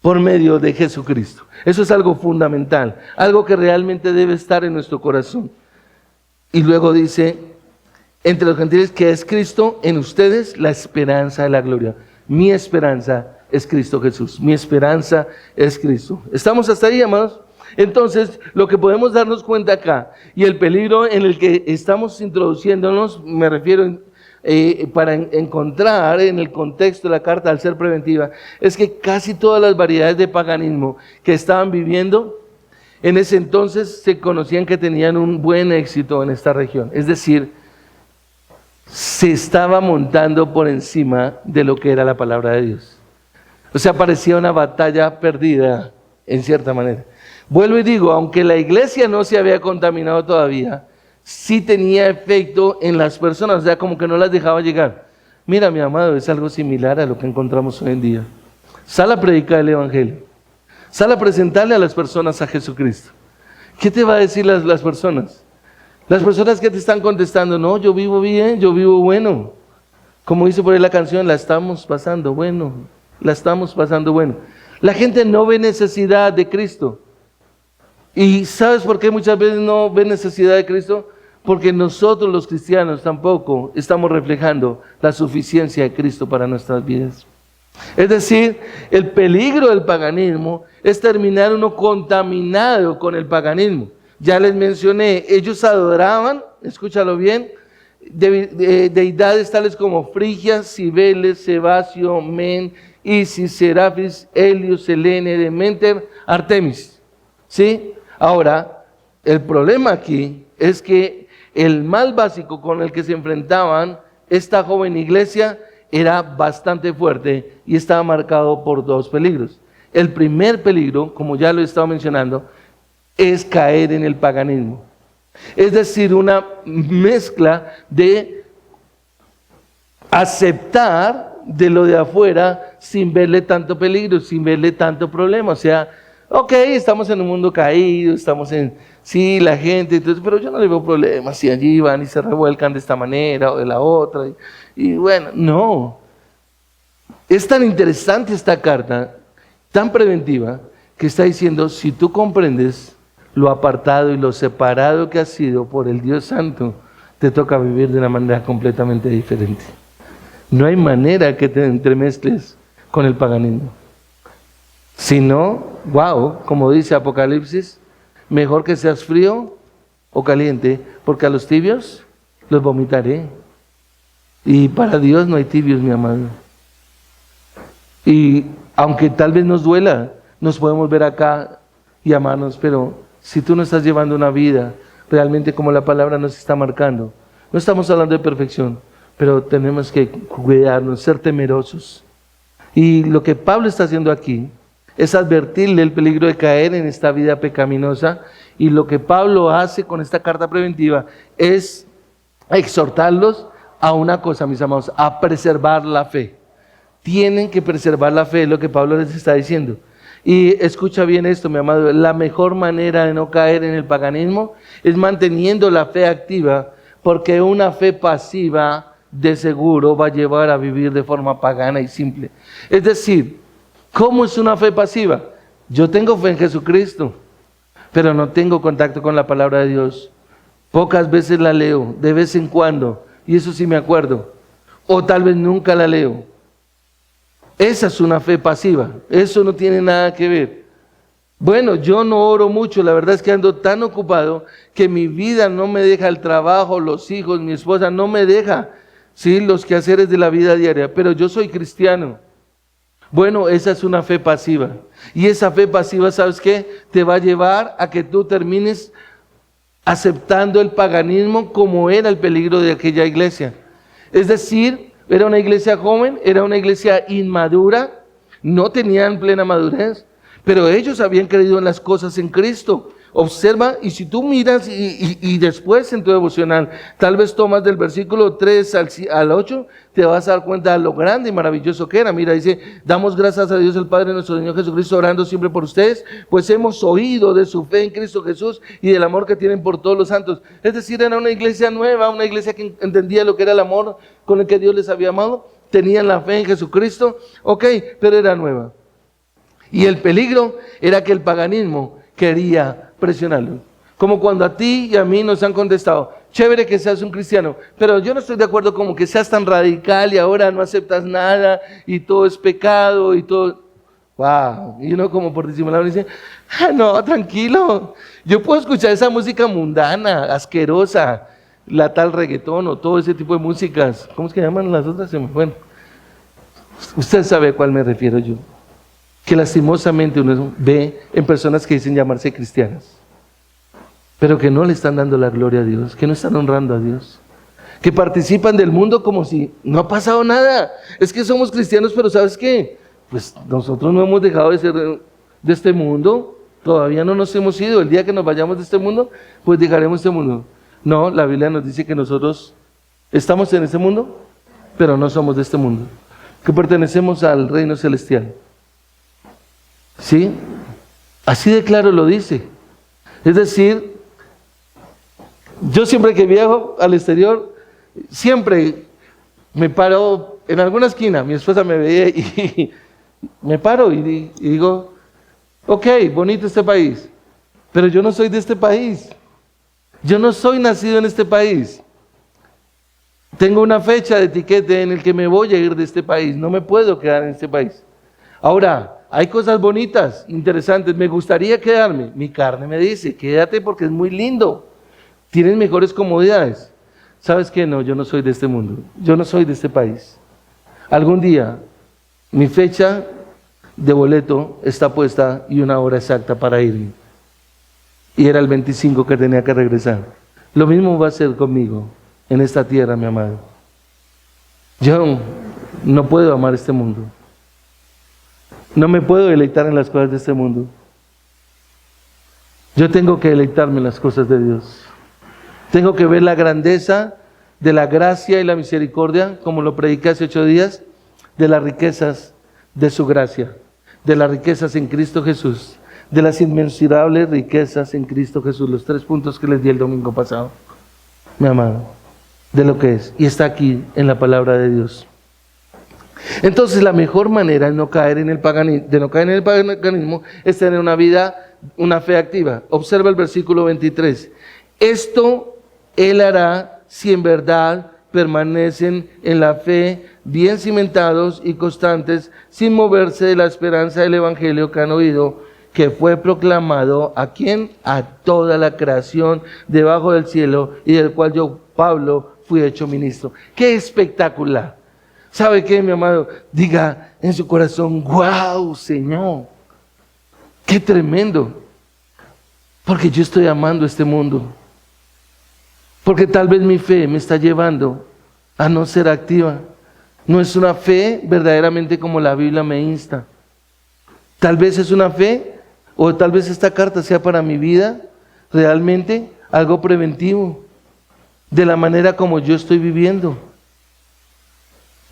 por medio de Jesucristo. Eso es algo fundamental, algo que realmente debe estar en nuestro corazón. Y luego dice, entre los gentiles que es Cristo, en ustedes la esperanza de la gloria. Mi esperanza es Cristo Jesús, mi esperanza es Cristo. ¿Estamos hasta ahí, amados? Entonces, lo que podemos darnos cuenta acá, y el peligro en el que estamos introduciéndonos, me refiero para encontrar en el contexto de la carta al ser preventiva, es que casi todas las variedades de paganismo que estaban viviendo, en ese entonces se conocían que tenían un buen éxito en esta región. Es decir, se estaba montando por encima de lo que era la palabra de Dios. O sea, parecía una batalla perdida, en cierta manera. Vuelvo y digo, aunque la iglesia no se había contaminado todavía, sí tenía efecto en las personas, o sea, como que no las dejaba llegar. Mira, mi amado, es algo similar a lo que encontramos hoy en día. Sal a predicar el evangelio. Sal a presentarle a las personas a Jesucristo. ¿Qué te va a decir las personas? Las personas que te están contestando, no, yo vivo bien, yo vivo bueno. Como dice por ahí la canción, la estamos pasando bueno, la estamos pasando bueno. La gente no ve necesidad de Cristo. ¿Y sabes por qué muchas veces no ve necesidad de Cristo? Porque nosotros los cristianos tampoco estamos reflejando la suficiencia de Cristo para nuestras vidas. Es decir, el peligro del paganismo es terminar uno contaminado con el paganismo. Ya les mencioné, ellos adoraban, escúchalo bien, deidades tales como Frigia, Cibeles, Sebasio, Men, Isis, Serafis, Helios, Selene, Demeter, Artemis. ¿Sí? Ahora, el problema aquí es que el mal básico con el que se enfrentaban esta joven iglesia era bastante fuerte y estaba marcado por dos peligros. El primer peligro, como ya lo he estado mencionando, es caer en el paganismo. Es decir, una mezcla de aceptar de lo de afuera sin verle tanto peligro, sin verle tanto problema. O sea, ok, estamos en un mundo caído, estamos en, sí, la gente, entonces, pero yo no le veo problemas si allí van y se revuelcan de esta manera o de la otra. Y bueno, no. Es tan interesante esta carta, tan preventiva, que está diciendo, si tú comprendes lo apartado y lo separado que has sido por el Dios Santo, te toca vivir de una manera completamente diferente. No hay manera que te entremezcles con el paganismo. Si no, wow, como dice Apocalipsis, mejor que seas frío o caliente, porque a los tibios los vomitaré. Y para Dios no hay tibios, mi amado. Y Aunque tal vez nos duela, nos podemos ver acá y amarnos, pero si tú no estás llevando una vida realmente como la palabra nos está marcando, no estamos hablando de perfección, pero tenemos que cuidarnos, ser temerosos. Y lo que Pablo está haciendo aquí es advertirle el peligro de caer en esta vida pecaminosa, y lo que Pablo hace con esta carta preventiva es exhortarlos a una cosa, mis amados, a preservar la fe. Tienen que preservar la fe, es lo que Pablo les está diciendo. Y escucha bien esto, mi amado, la mejor manera de no caer en el paganismo es manteniendo la fe activa, porque una fe pasiva de seguro va a llevar a vivir de forma pagana y simple. Es decir, ¿cómo es una fe pasiva? Yo tengo fe en Jesucristo, pero no tengo contacto con la palabra de Dios. Pocas veces la leo, de vez en cuando, y eso sí me acuerdo. O tal vez nunca la leo. Esa es una fe pasiva, eso no tiene nada que ver. Bueno, yo no oro mucho, la verdad es que ando tan ocupado que mi vida no me deja, el trabajo, los hijos, mi esposa no me deja, ¿sí?, los quehaceres de la vida diaria, pero yo soy cristiano. Bueno, esa es una fe pasiva. Y esa fe pasiva, ¿sabes qué? Te va a llevar a que tú termines aceptando el paganismo como era el peligro de aquella iglesia. Es decir, era una iglesia joven, era una iglesia inmadura, no tenían plena madurez, pero ellos habían creído en las cosas en Cristo. Observa, y si tú miras y después en tu devocional, tal vez tomas del versículo 3 al 8, te vas a dar cuenta de lo grande y maravilloso que era. Mira, dice: damos gracias a Dios el Padre nuestro Señor Jesucristo, orando siempre por ustedes, pues hemos oído de su fe en Cristo Jesús y del amor que tienen por todos los santos. Es decir, era una iglesia nueva, una iglesia que entendía lo que era el amor con el que Dios les había amado, tenían la fe en Jesucristo, ok, pero era nueva. Y el peligro era que el paganismo quería presionarlo. Como cuando a ti y a mí nos han contestado: chévere que seas un cristiano, pero yo no estoy de acuerdo como que seas tan radical y ahora no aceptas nada y todo es pecado y todo. Wow. Y uno, como por disimular, dice: no, tranquilo, yo puedo escuchar esa música mundana, asquerosa, la tal reggaetón o todo ese tipo de músicas. ¿Cómo es que llaman las otras? Bueno, usted sabe a cuál me refiero yo. Que lastimosamente uno ve en personas que dicen llamarse cristianas, pero que no le están dando la gloria a Dios, que no están honrando a Dios, que participan del mundo como si no ha pasado nada. Es que somos cristianos, pero ¿sabes qué? Pues nosotros no hemos dejado de ser de este mundo, todavía no nos hemos ido. El día que nos vayamos de este mundo, pues dejaremos este mundo. No, la Biblia nos dice que nosotros estamos en este mundo, pero no somos de este mundo, que pertenecemos al reino celestial. ¿Sí? Así de claro lo dice. Es decir, yo siempre que viajo al exterior, siempre me paro en alguna esquina, mi esposa me veía y me paro y digo: ok, bonito este país, pero yo no soy de este país. Yo no soy nacido en este país. Tengo una fecha de etiquete en el que me voy a ir de este país, no me puedo quedar en este país. Ahora, hay cosas bonitas, interesantes, me gustaría quedarme. Mi carne me dice: quédate porque es muy lindo, tienes mejores comodidades. ¿Sabes qué? No, yo no soy de este mundo, yo no soy de este país. Algún día, mi fecha de boleto está puesta y una hora exacta para irme. Y era el 25 que tenía que regresar. Lo mismo va a ser conmigo en esta tierra, mi amado. Yo no puedo amar este mundo. No me puedo deleitar en las cosas de este mundo. Yo tengo que deleitarme en las cosas de Dios. Tengo que ver la grandeza de la gracia y la misericordia, como lo prediqué hace 8 días, de las riquezas de su gracia, de las riquezas en Cristo Jesús, de las inmensurables riquezas en Cristo Jesús, los 3 puntos que les di el domingo pasado, mi amado, de lo que es, y está aquí en la palabra de Dios. Entonces, la mejor manera de no caer en el paganismo es tener una vida, una fe activa. Observa el versículo 23. Esto Él hará si en verdad permanecen en la fe, bien cimentados y constantes, sin moverse de la esperanza del evangelio que han oído, que fue proclamado ¿a quién? A toda la creación debajo del cielo, y del cual yo, Pablo, fui hecho ministro. ¡Qué espectacular! ¿Sabe qué, mi amado? Diga en su corazón, wow, Señor, qué tremendo. Porque yo estoy amando este mundo. Porque tal vez mi fe me está llevando a no ser activa. No es una fe verdaderamente como la Biblia me insta. Tal vez es una fe, o tal vez esta carta sea para mi vida realmente algo preventivo de la manera como yo estoy viviendo.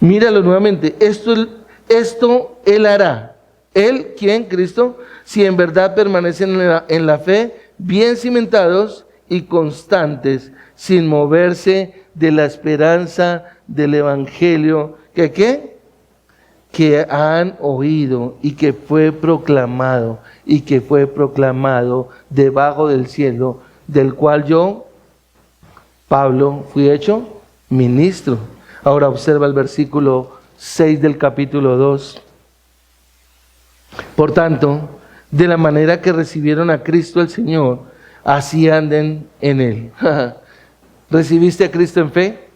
Míralo nuevamente, esto Él hará. Él, ¿quién? Cristo, si en verdad permanecen en la fe, bien cimentados y constantes, sin moverse de la esperanza del Evangelio, ¿qué? Que han oído y que fue proclamado, debajo del cielo, del cual yo, Pablo, fui hecho ministro. Ahora observa el versículo 6 del capítulo 2. Por tanto, de la manera que recibieron a Cristo el Señor, así anden en Él. ¿Recibiste a Cristo en fe?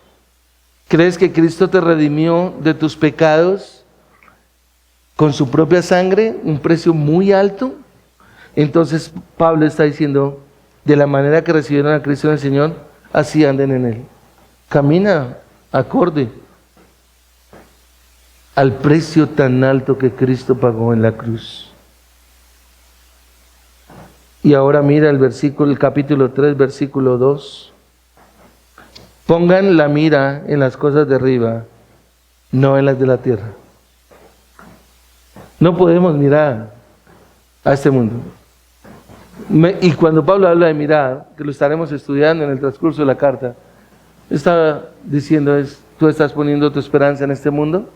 ¿Crees que Cristo te redimió de tus pecados con su propia sangre, un precio muy alto? Entonces Pablo está diciendo, de la manera que recibieron a Cristo en el Señor, así anden en Él. Camina acorde al precio tan alto que Cristo pagó en la cruz. Y ahora mira el capítulo 3, versículo 2. Pongan la mira en las cosas de arriba, no en las de la tierra. No podemos mirar a este mundo. Y cuando Pablo habla de mirar, que lo estaremos estudiando en el transcurso de la carta, está diciendo ¿tú estás poniendo tu esperanza en este mundo?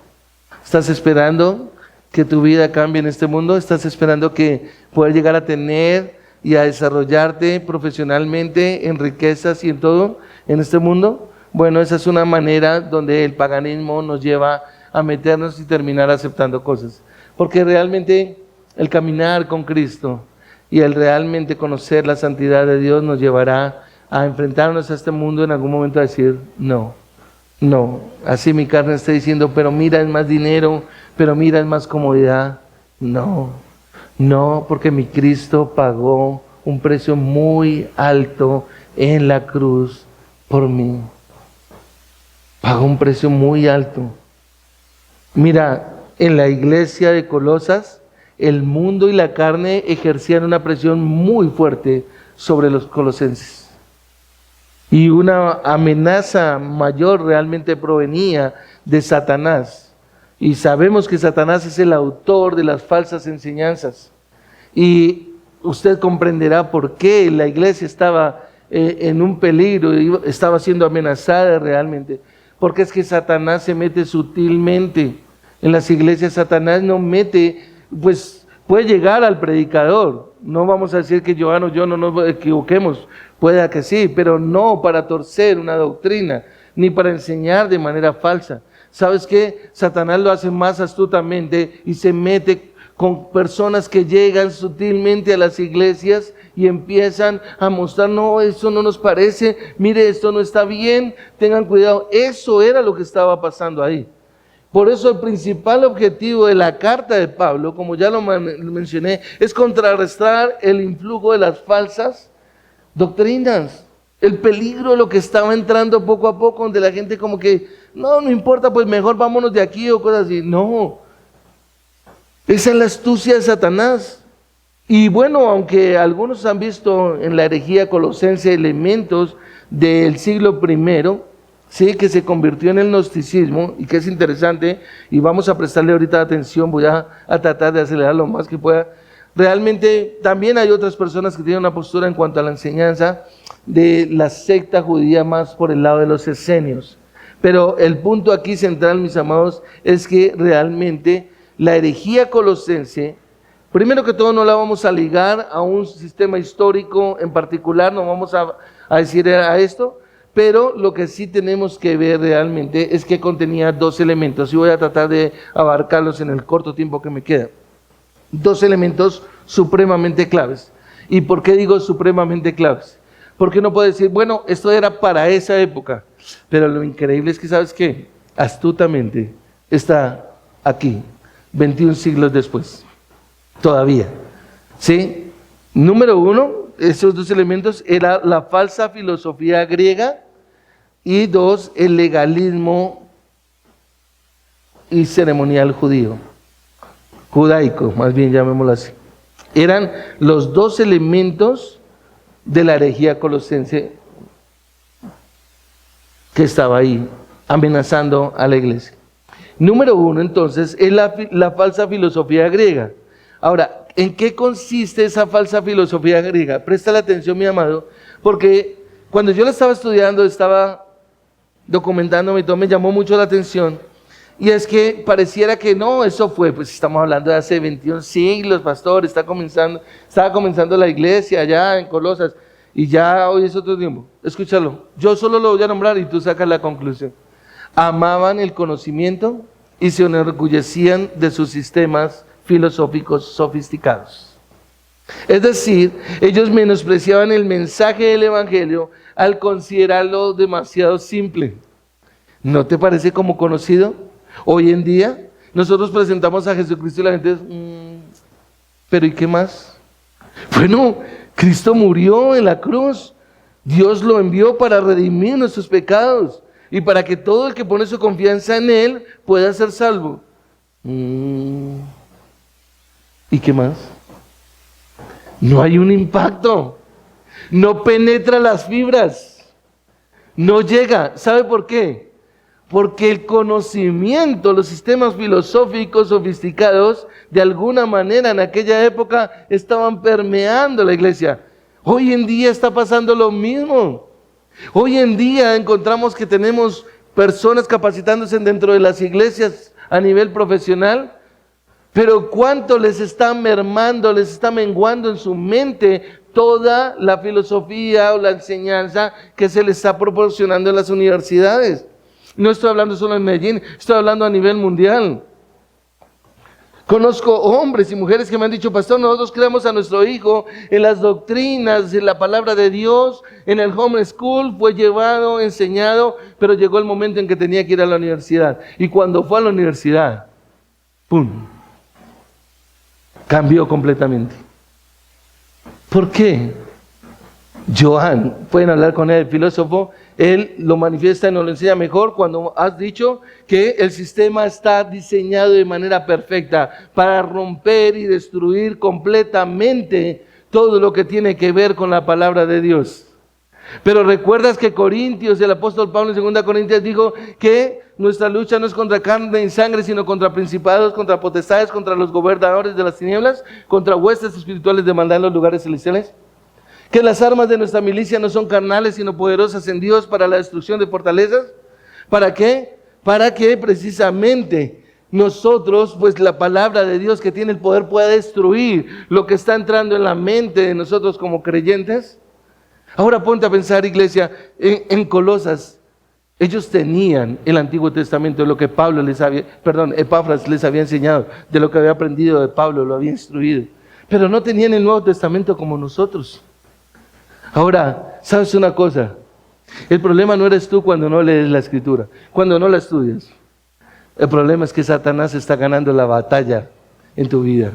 ¿Estás esperando que tu vida cambie en este mundo? ¿Estás esperando que puedas llegar a tener y a desarrollarte profesionalmente en riquezas y en todo en este mundo? Bueno, esa es una manera donde el paganismo nos lleva a meternos y terminar aceptando cosas. Porque realmente el caminar con Cristo y el realmente conocer la santidad de Dios nos llevará a enfrentarnos a este mundo en algún momento a decir, no, así mi carne está diciendo, pero mira es más dinero, pero mira es más comodidad. No, porque mi Cristo pagó un precio muy alto en la cruz por mí. Pagó un precio muy alto. Mira, en la iglesia de Colosas, el mundo y la carne ejercían una presión muy fuerte sobre los colosenses. Y una amenaza mayor realmente provenía de Satanás. Y sabemos que Satanás es el autor de las falsas enseñanzas. Y usted comprenderá por qué la iglesia estaba en un peligro, estaba siendo amenazada realmente. Porque es que Satanás se mete sutilmente. En las iglesias Satanás no mete, pues puede llegar al predicador. No vamos a decir que yo no nos equivoquemos, pueda que sí, pero no para torcer una doctrina, ni para enseñar de manera falsa. ¿Sabes qué? Satanás lo hace más astutamente y se mete con personas que llegan sutilmente a las iglesias y empiezan a mostrar, no, eso no nos parece, mire, esto no está bien, tengan cuidado. Eso era lo que estaba pasando ahí. Por eso el principal objetivo de la carta de Pablo, como ya lo mencioné, es contrarrestar el influjo de las falsas doctrinas, el peligro de lo que estaba entrando poco a poco, donde la gente como que, no importa, pues mejor vámonos de aquí o cosas así. No, esa es la astucia de Satanás. Y bueno, aunque algunos han visto en la herejía colosense elementos del siglo I, sí, que se convirtió en el gnosticismo y que es interesante, y vamos a prestarle ahorita atención, voy a tratar de acelerar lo más que pueda. Realmente también hay otras personas que tienen una postura en cuanto a la enseñanza de la secta judía más por el lado de los esenios. Pero el punto aquí central, mis amados, es que realmente la herejía colosense, primero que todo no la vamos a ligar a un sistema histórico en particular, no vamos a decir a esto, pero lo que sí tenemos que ver realmente es que contenía dos elementos, y voy a tratar de abarcarlos en el corto tiempo que me queda. Dos elementos supremamente claves. ¿Y por qué digo supremamente claves? Porque uno puede decir, bueno, esto era para esa época, pero lo increíble es que, ¿sabes qué? Astutamente, está aquí, 21 siglos después, todavía. ¿Sí? Número uno, esos dos elementos era la falsa filosofía griega y dos, el legalismo y ceremonial judaico, más bien llamémoslo así. Eran los dos elementos de la herejía colosense que estaba ahí amenazando a la iglesia. Número uno, entonces, es la falsa filosofía griega. Ahora, ¿en qué consiste esa falsa filosofía griega? Presta la atención, mi amado, porque cuando yo la estaba estudiando, estaba documentándome y todo, me llamó mucho la atención. Y es que pareciera que no, eso fue, pues estamos hablando de hace 21 siglos, pastor, estaba comenzando la iglesia allá en Colosas, y ya hoy es otro tiempo. Escúchalo, yo solo lo voy a nombrar y tú sacas la conclusión. Amaban el conocimiento y se enorgullecían de sus sistemas filosóficos sofisticados. Es decir, ellos menospreciaban el mensaje del Evangelio al considerarlo demasiado simple. ¿No te parece como conocido? Hoy en día, nosotros presentamos a Jesucristo y la gente ¿pero y qué más? Bueno, Cristo murió en la cruz. Dios lo envió para redimir nuestros pecados y para que todo el que pone su confianza en Él pueda ser salvo. ¿Y qué más? No hay un impacto. No penetra las fibras. No llega. ¿Sabe por qué? Porque el conocimiento, los sistemas filosóficos sofisticados, de alguna manera en aquella época estaban permeando la iglesia. Hoy en día está pasando lo mismo. Hoy en día encontramos que tenemos personas capacitándose dentro de las iglesias a nivel profesional, pero ¿cuánto les está mermando, les está menguando en su mente toda la filosofía o la enseñanza que se les está proporcionando en las universidades? No estoy hablando solo en Medellín, estoy hablando a nivel mundial. Conozco hombres y mujeres que me han dicho, pastor, nosotros creamos a nuestro hijo en las doctrinas, en la palabra de Dios, en el home school, fue llevado, enseñado, pero llegó el momento en que tenía que ir a la universidad. Y cuando fue a la universidad, ¡pum!, cambió completamente. ¿Por qué? Joan, pueden hablar con él, el filósofo, él lo manifiesta y nos lo enseña mejor cuando has dicho que el sistema está diseñado de manera perfecta para romper y destruir completamente todo lo que tiene que ver con la palabra de Dios. Pero recuerdas que Corintios, el apóstol Pablo en 2 Corintios dijo que nuestra lucha no es contra carne y sangre, sino contra principados, contra potestades, contra los gobernadores de las tinieblas, contra huestes espirituales de maldad en los lugares celestiales. Que las armas de nuestra milicia no son carnales, sino poderosas en Dios para la destrucción de fortalezas. ¿Para qué? Para que precisamente nosotros, pues la palabra de Dios que tiene el poder pueda destruir lo que está entrando en la mente de nosotros como creyentes. Ahora ponte a pensar, iglesia, en Colosas, ellos tenían el Antiguo Testamento, lo que Epafras les había enseñado, de lo que había aprendido de Pablo, lo había instruido, pero no tenían el Nuevo Testamento como nosotros. Ahora, ¿sabes una cosa? El problema no eres tú cuando no lees la Escritura, cuando no la estudias. El problema es que Satanás está ganando la batalla en tu vida.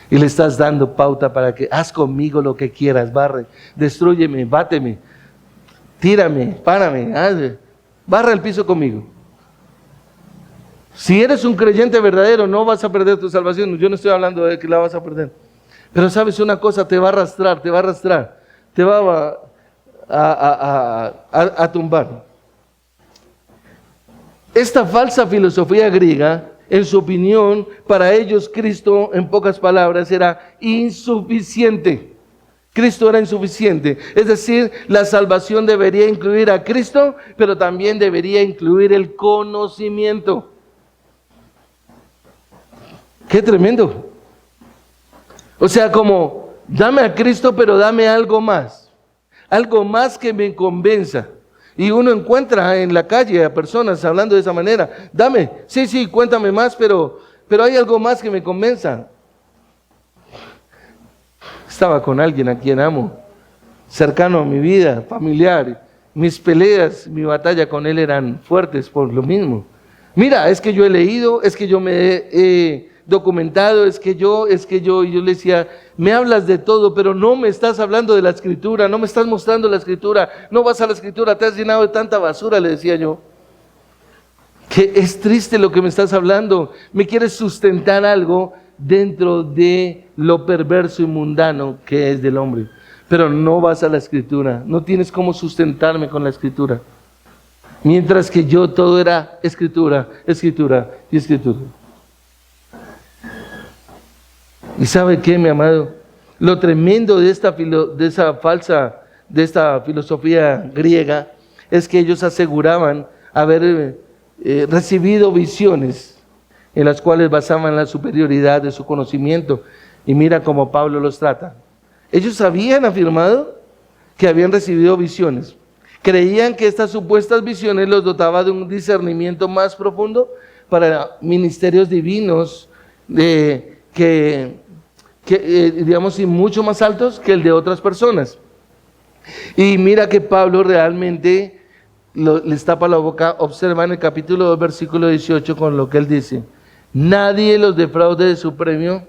Y le estás dando pauta para que haz conmigo lo que quieras, barre, destrúyeme, báteme, tírame, párame, barra el piso conmigo. Si eres un creyente verdadero, no vas a perder tu salvación. Yo no estoy hablando de que la vas a perder. Pero sabes una cosa, te va a arrastrar, te va a tumbar. Esta falsa filosofía griega, en su opinión, para ellos Cristo, en pocas palabras, era insuficiente. Cristo era insuficiente. Es decir, la salvación debería incluir a Cristo, pero también debería incluir el conocimiento. ¡Qué tremendo! O sea, como, dame a Cristo, pero dame algo más que me convenza. Y uno encuentra en la calle a personas hablando de esa manera, dame, sí, cuéntame más, pero hay algo más que me convenza. Estaba con alguien a quien amo, cercano a mi vida, familiar. Mis peleas, mi batalla con él eran fuertes por lo mismo. Mira, es que yo he leído, es que yo me he documentado, es que yo, y yo le decía, me hablas de todo, pero no me estás hablando de la Escritura, no me estás mostrando la Escritura, no vas a la Escritura, te has llenado de tanta basura, le decía yo. Que es triste lo que me estás hablando, me quieres sustentar algo dentro de lo perverso y mundano que es del hombre, pero no vas a la Escritura, no tienes cómo sustentarme con la Escritura. Mientras que yo todo era Escritura, Escritura y Escritura. ¿Y sabe qué, mi amado? Lo tremendo de esta filosofía griega es que ellos aseguraban haber recibido visiones en las cuales basaban la superioridad de su conocimiento. Y mira cómo Pablo los trata. Ellos habían afirmado que habían recibido visiones. Creían que estas supuestas visiones los dotaba de un discernimiento más profundo para ministerios divinos digamos, y mucho más altos que el de otras personas. Y mira que Pablo realmente les tapa la boca. Observa en el capítulo 2, versículo 18 con lo que él dice: nadie los defraude de su premio,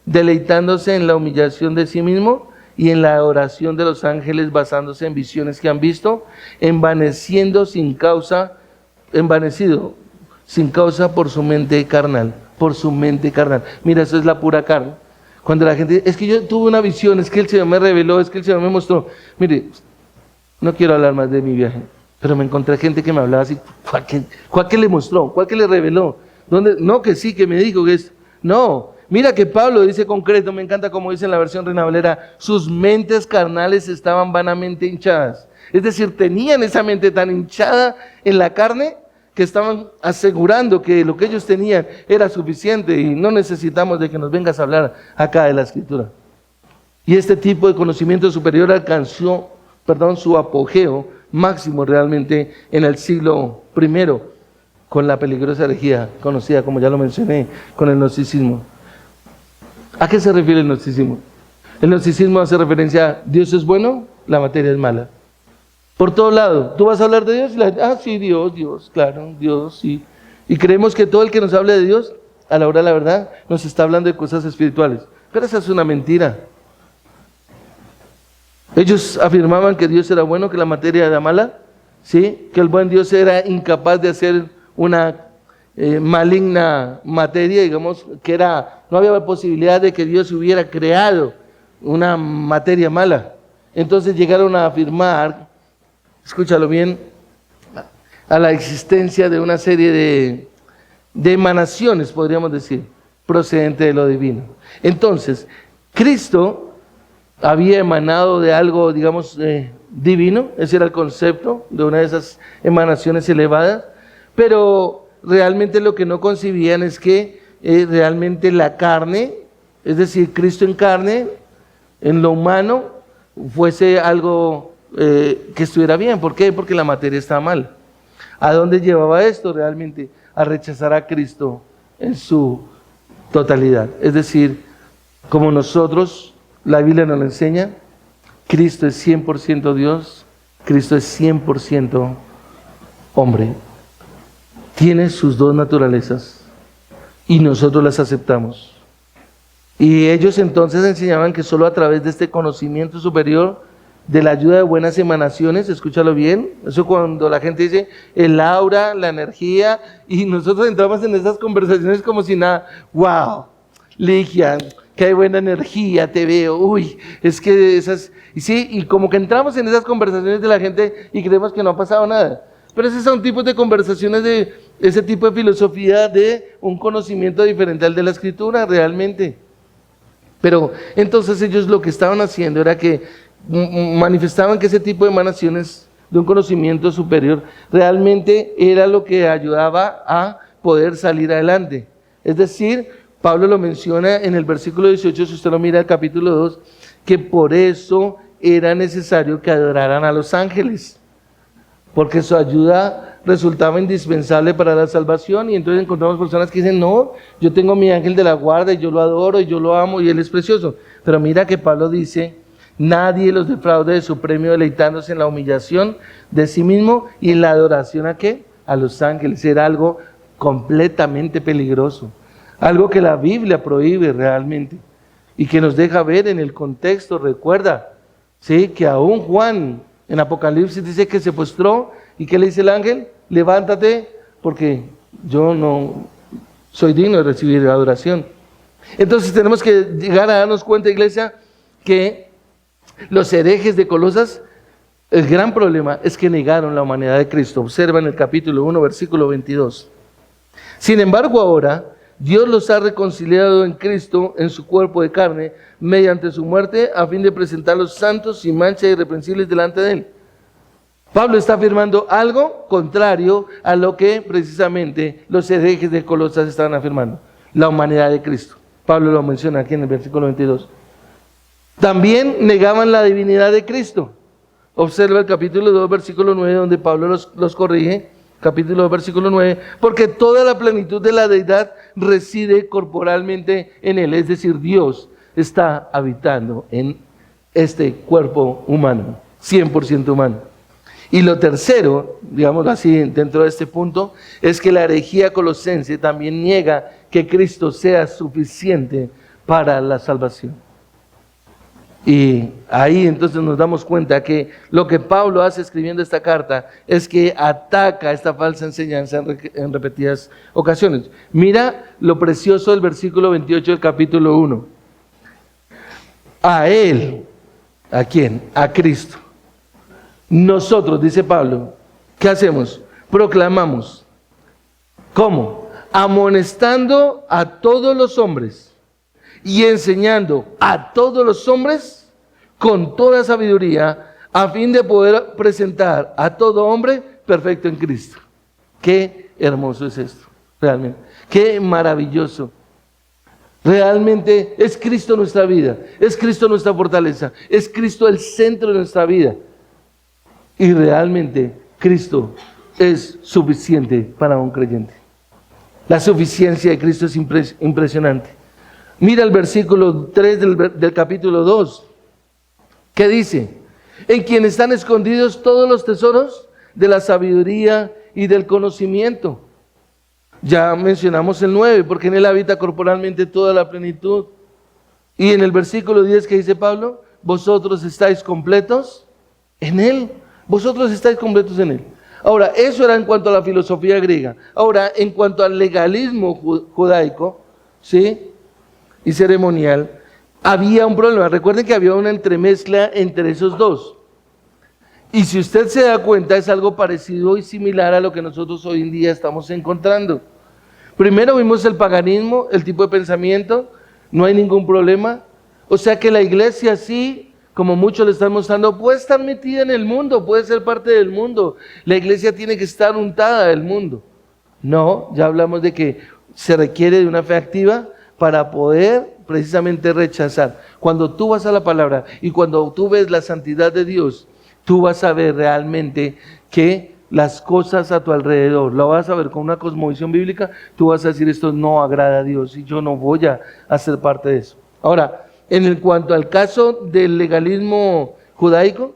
deleitándose en la humillación de sí mismo y en la oración de los ángeles, basándose en visiones que han visto, envanecido sin causa por su mente carnal, Mira, eso es la pura carne. Cuando la gente dice, es que yo tuve una visión, es que el Señor me reveló, es que el Señor me mostró. Mire, no quiero hablar más de mi viaje, pero me encontré gente que me hablaba así. ¿Cuál que le mostró? ¿Cuál que le reveló? ¿Dónde? No, que sí, que me dijo que es. No, mira que Pablo dice concreto, me encanta como dice en la versión Reina Valera, sus mentes carnales estaban vanamente hinchadas. Es decir, tenían esa mente tan hinchada en la carne que estaban asegurando que lo que ellos tenían era suficiente y no necesitamos de que nos vengas a hablar acá de la Escritura. Y este tipo de conocimiento superior alcanzó, su apogeo máximo realmente en el siglo I, con la peligrosa herejía conocida, como ya lo mencioné, con el gnosticismo. ¿A qué se refiere el gnosticismo? El gnosticismo hace referencia a Dios es bueno, la materia es mala. Por todo lado, tú vas a hablar de Dios y sí, Dios, claro, Dios, sí. Y creemos que todo el que nos hable de Dios, a la hora de la verdad, nos está hablando de cosas espirituales. Pero esa es una mentira. Ellos afirmaban que Dios era bueno, que la materia era mala, ¿sí? Que el buen Dios era incapaz de hacer una maligna materia, digamos, que no había posibilidad de que Dios hubiera creado una materia mala. Entonces llegaron a afirmar, escúchalo bien, a la existencia de una serie de emanaciones, podríamos decir, procedente de lo divino. Entonces, Cristo había emanado de algo, digamos, divino, ese era el concepto de una de esas emanaciones elevadas, pero realmente lo que no concibían es que realmente la carne, es decir, Cristo en carne, en lo humano, fuese algo que estuviera bien. ¿Por qué? Porque la materia está mal. ¿A dónde llevaba esto realmente? A rechazar a Cristo en su totalidad. Es decir, como nosotros, la Biblia nos lo enseña, Cristo es 100% Dios, Cristo es 100% hombre. Tiene sus dos naturalezas y nosotros las aceptamos. Y ellos entonces enseñaban que solo a través de este conocimiento superior, de la ayuda de buenas emanaciones, escúchalo bien, eso cuando la gente dice el aura, la energía, y nosotros entramos en esas conversaciones como si nada, wow, Ligia, que hay buena energía, te veo, uy, es que esas, y sí, y como que entramos en esas conversaciones de la gente y creemos que no ha pasado nada. Pero esos son tipos de conversaciones de ese tipo de filosofía de un conocimiento diferente al de la Escritura realmente. Pero entonces ellos lo que estaban haciendo era que manifestaban que ese tipo de emanaciones de un conocimiento superior realmente era lo que ayudaba a poder salir adelante. Es decir, Pablo lo menciona en el versículo 18, si usted lo mira el capítulo 2, que por eso era necesario que adoraran a los ángeles, porque su ayuda resultaba indispensable para la salvación. Y entonces encontramos personas que dicen, no, yo tengo mi ángel de la guarda y yo lo adoro y yo lo amo y él es precioso. Pero mira que Pablo dice, nadie los defraude de su premio, deleitándose en la humillación de sí mismo y en la adoración ¿a qué? A los ángeles. Era algo completamente peligroso. Algo que la Biblia prohíbe realmente y que nos deja ver en el contexto. Recuerda, ¿sí?, que aún Juan en Apocalipsis dice que se postró y que le dice el ángel: levántate porque yo no soy digno de recibir adoración. Entonces tenemos que llegar a darnos cuenta, iglesia, que los herejes de Colosas, el gran problema es que negaron la humanidad de Cristo. Observa en el capítulo 1, versículo 22. Sin embargo, ahora Dios los ha reconciliado en Cristo, en su cuerpo de carne, mediante su muerte, a fin de presentarlos santos, sin mancha y irreprensibles delante de Él. Pablo está afirmando algo contrario a lo que precisamente los herejes de Colosas estaban afirmando: la humanidad de Cristo. Pablo lo menciona aquí en el versículo 22. También negaban la divinidad de Cristo. Observa el capítulo 2, versículo 9, donde Pablo los corrige. Capítulo 2, versículo 9, porque toda la plenitud de la deidad reside corporalmente en Él, es decir, Dios está habitando en este cuerpo humano, 100% humano. Y lo tercero, digamos así, dentro de este punto, es que la herejía colosense también niega que Cristo sea suficiente para la salvación. Y ahí entonces nos damos cuenta que lo que Pablo hace escribiendo esta carta es que ataca esta falsa enseñanza en repetidas ocasiones. Mira lo precioso del versículo 28 del capítulo 1. A Él, ¿a quién? A Cristo. Nosotros, dice Pablo, ¿qué hacemos? Proclamamos. ¿Cómo? Amonestando a todos los hombres y enseñando a todos los hombres con toda sabiduría, a fin de poder presentar a todo hombre perfecto en Cristo. Qué hermoso es esto, realmente. Qué maravilloso. Realmente es Cristo nuestra vida, es Cristo nuestra fortaleza, es Cristo el centro de nuestra vida. Y realmente Cristo es suficiente para un creyente. La suficiencia de Cristo es impresionante. Mira el versículo 3 del capítulo 2. ¿Qué dice? En quien están escondidos todos los tesoros de la sabiduría y del conocimiento. Ya mencionamos el 9, porque en Él habita corporalmente toda la plenitud. Y en el versículo 10, ¿qué dice Pablo? Vosotros estáis completos en Él. Vosotros estáis completos en Él. Ahora, eso era en cuanto a la filosofía griega. Ahora, en cuanto al legalismo judaico, ¿sí?, y ceremonial, había un problema. Recuerden que había una entremezcla entre esos dos. Y si usted se da cuenta, es algo parecido y similar a lo que nosotros hoy en día estamos encontrando. Primero vimos el paganismo, el tipo de pensamiento, no hay ningún problema. O sea que la iglesia, sí, como muchos le están mostrando, puede estar metida en el mundo, puede ser parte del mundo. La iglesia tiene que estar untada del mundo. No, ya hablamos de que se requiere de una fe activa para poder precisamente rechazar. Cuando tú vas a la palabra y cuando tú ves la santidad de Dios, tú vas a ver realmente que las cosas a tu alrededor, lo vas a ver con una cosmovisión bíblica, tú vas a decir: esto no agrada a Dios y yo no voy a ser parte de eso. Ahora, en cuanto al caso del legalismo judaico,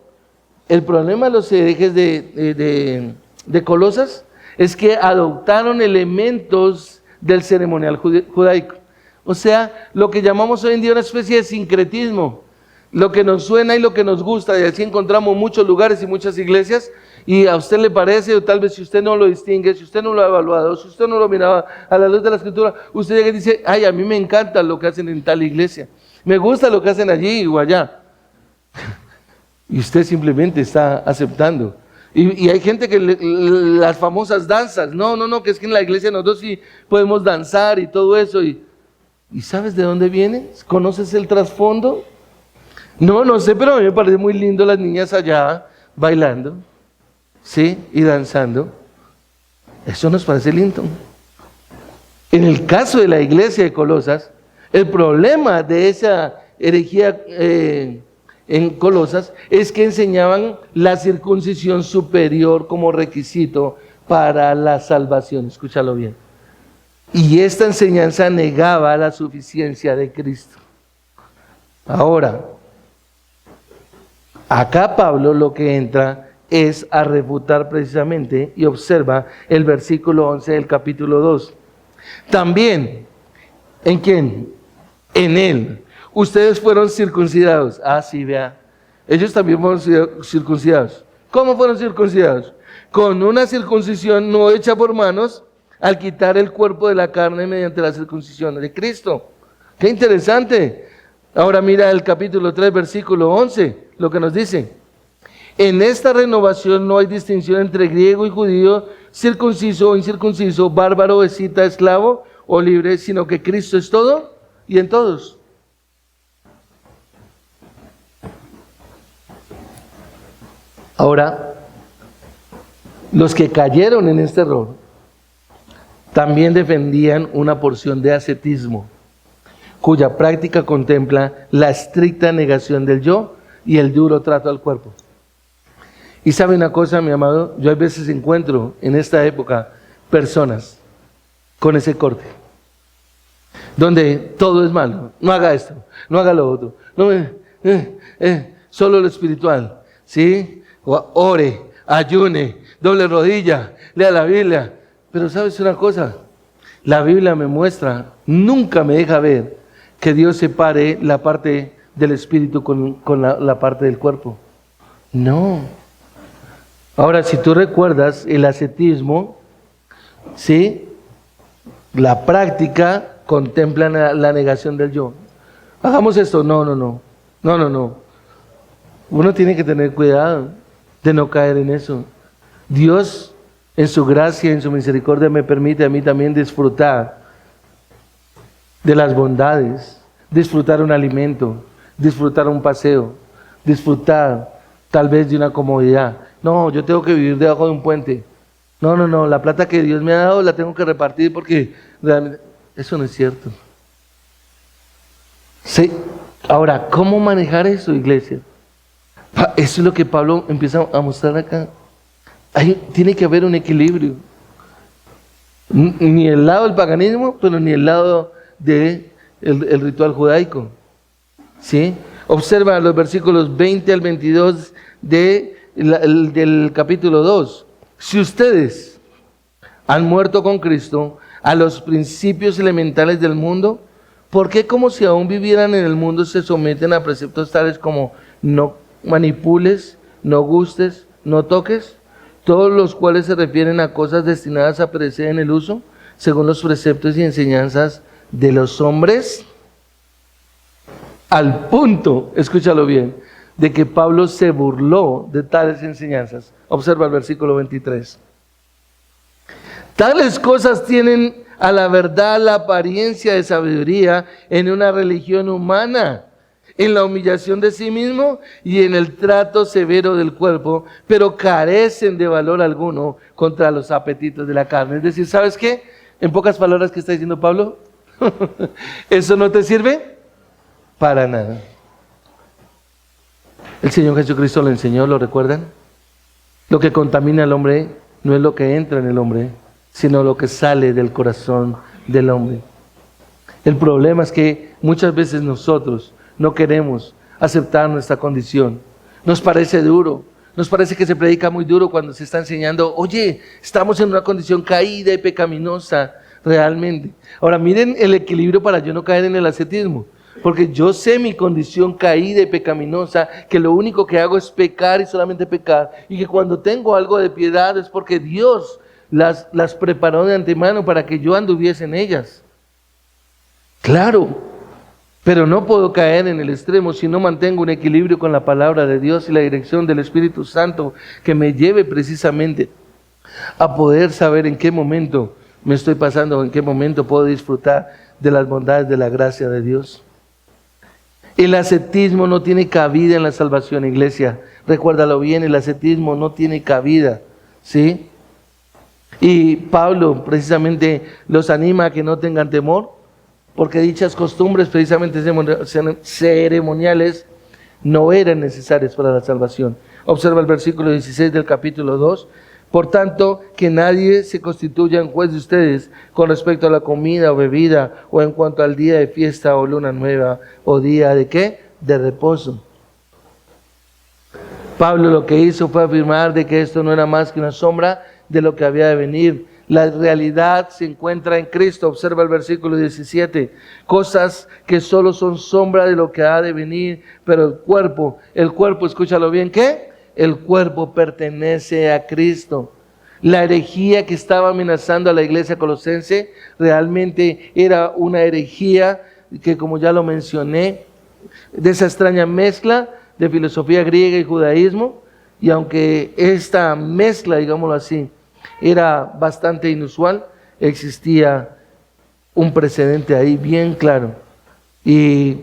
el problema de los herejes de Colosas es que adoptaron elementos del ceremonial judaico. O sea, lo que llamamos hoy en día una especie de sincretismo, lo que nos suena y lo que nos gusta, y así encontramos muchos lugares y muchas iglesias, y a usted le parece, o tal vez si usted no lo distingue, si usted no lo ha evaluado, si usted no lo miraba a la luz de la Escritura, usted llega y dice: ay, a mí me encanta lo que hacen en tal iglesia, me gusta lo que hacen allí o allá. Y usted simplemente está aceptando. Y hay gente que las famosas danzas, no, que es que en la iglesia nosotros sí podemos danzar y todo eso, ¿y sabes de dónde viene? ¿Conoces el trasfondo? No sé, pero a mí me parece muy lindo las niñas allá bailando, ¿sí? Y danzando. Eso nos parece lindo. En el caso de la iglesia de Colosas, el problema de esa herejía en Colosas es que enseñaban la circuncisión superior como requisito para la salvación. Escúchalo bien. Y esta enseñanza negaba la suficiencia de Cristo. Ahora, acá Pablo lo que entra es a refutar precisamente, y observa el versículo 11 del capítulo 2. También, ¿en quién? En Él. Ustedes fueron circuncidados. Ah, sí, vea. Ellos también fueron circuncidados. ¿Cómo fueron circuncidados? Con una circuncisión no hecha por manos, al quitar el cuerpo de la carne mediante la circuncisión de Cristo. ¡Qué interesante! Ahora mira el capítulo 3, versículo 11, lo que nos dice. En esta renovación no hay distinción entre griego y judío, circunciso o incircunciso, bárbaro, escita, esclavo o libre, sino que Cristo es todo y en todos. Ahora, los que cayeron en este error también defendían una porción de ascetismo, cuya práctica contempla la estricta negación del yo y el duro trato al cuerpo. Y sabe una cosa, mi amado, yo a veces encuentro en esta época personas con ese corte, donde todo es malo, no haga esto, no haga lo otro, no, solo lo espiritual, ¿sí? Ore, ayune, doble rodilla, lea la Biblia. Pero ¿sabes una cosa? La Biblia me muestra, nunca me deja ver que Dios separe la parte del espíritu con la parte del cuerpo. No. Ahora, si tú recuerdas el ascetismo, ¿sí? La práctica contempla la negación del yo. Hagamos esto. No. Uno tiene que tener cuidado de no caer en eso. Dios, en su gracia, en su misericordia, me permite a mí también disfrutar de las bondades, disfrutar un alimento, disfrutar un paseo, disfrutar tal vez de una comodidad. No, yo tengo que vivir debajo de un puente. No, la plata que Dios me ha dado la tengo que repartir porque realmente eso no es cierto. Sí. Ahora, ¿cómo manejar eso, iglesia? Eso es lo que Pablo empieza a mostrar acá. Tiene que haber un equilibrio. Ni el lado del paganismo, pero ni el lado del ritual judaico. ¿Sí? Observa los versículos 20 al 22 del capítulo 2. Si ustedes han muerto con Cristo a los principios elementales del mundo, ¿por qué como si aún vivieran en el mundo se someten a preceptos tales como no manipules, no gustes, no toques? Todos los cuales se refieren a cosas destinadas a perecer en el uso, según los preceptos y enseñanzas de los hombres, al punto, escúchalo bien, de que Pablo se burló de tales enseñanzas. Observa el versículo 23. Tales cosas tienen a la verdad la apariencia de sabiduría en una religión humana, en la humillación de sí mismo y en el trato severo del cuerpo, pero carecen de valor alguno contra los apetitos de la carne. Es decir, ¿sabes qué? En pocas palabras, ¿qué está diciendo Pablo? ¿Eso no te sirve? Para nada. El Señor Jesucristo lo enseñó, ¿lo recuerdan? Lo que contamina al hombre no es lo que entra en el hombre, sino lo que sale del corazón del hombre. El problema es que muchas veces nosotros no queremos aceptar nuestra condición. Nos parece duro, nos parece que se predica muy duro cuando se está enseñando, oye, estamos en una condición caída y pecaminosa realmente. Ahora miren el equilibrio para yo no caer en el ascetismo, porque yo sé mi condición caída y pecaminosa, que lo único que hago es pecar y solamente pecar, y que cuando tengo algo de piedad es porque Dios las preparó de antemano para que yo anduviese en ellas. Claro. Pero no puedo caer en el extremo si no mantengo un equilibrio con la palabra de Dios y la dirección del Espíritu Santo que me lleve precisamente a poder saber en qué momento me estoy pasando, en qué momento puedo disfrutar de las bondades de la gracia de Dios. El ascetismo no tiene cabida en la salvación, iglesia. Recuérdalo bien, el ascetismo no tiene cabida, ¿sí? Y Pablo precisamente los anima a que no tengan temor, porque dichas costumbres precisamente ceremoniales no eran necesarias para la salvación. Observa el versículo 16 del capítulo 2. Por tanto, que nadie se constituya en juez de ustedes con respecto a la comida o bebida, o en cuanto al día de fiesta o luna nueva, o día de ¿qué? De reposo. Pablo lo que hizo fue afirmar de que esto no era más que una sombra de lo que había de venir. La realidad se encuentra en Cristo. Observa el versículo 17. Cosas que solo son sombra de lo que ha de venir, pero el cuerpo, escúchalo bien, ¿qué? El cuerpo pertenece a Cristo. La herejía que estaba amenazando a la iglesia colosense realmente era una herejía que, como ya lo mencioné, de esa extraña mezcla de filosofía griega y judaísmo, y aunque esta mezcla, digámoslo así, era bastante inusual, existía un precedente ahí bien claro, y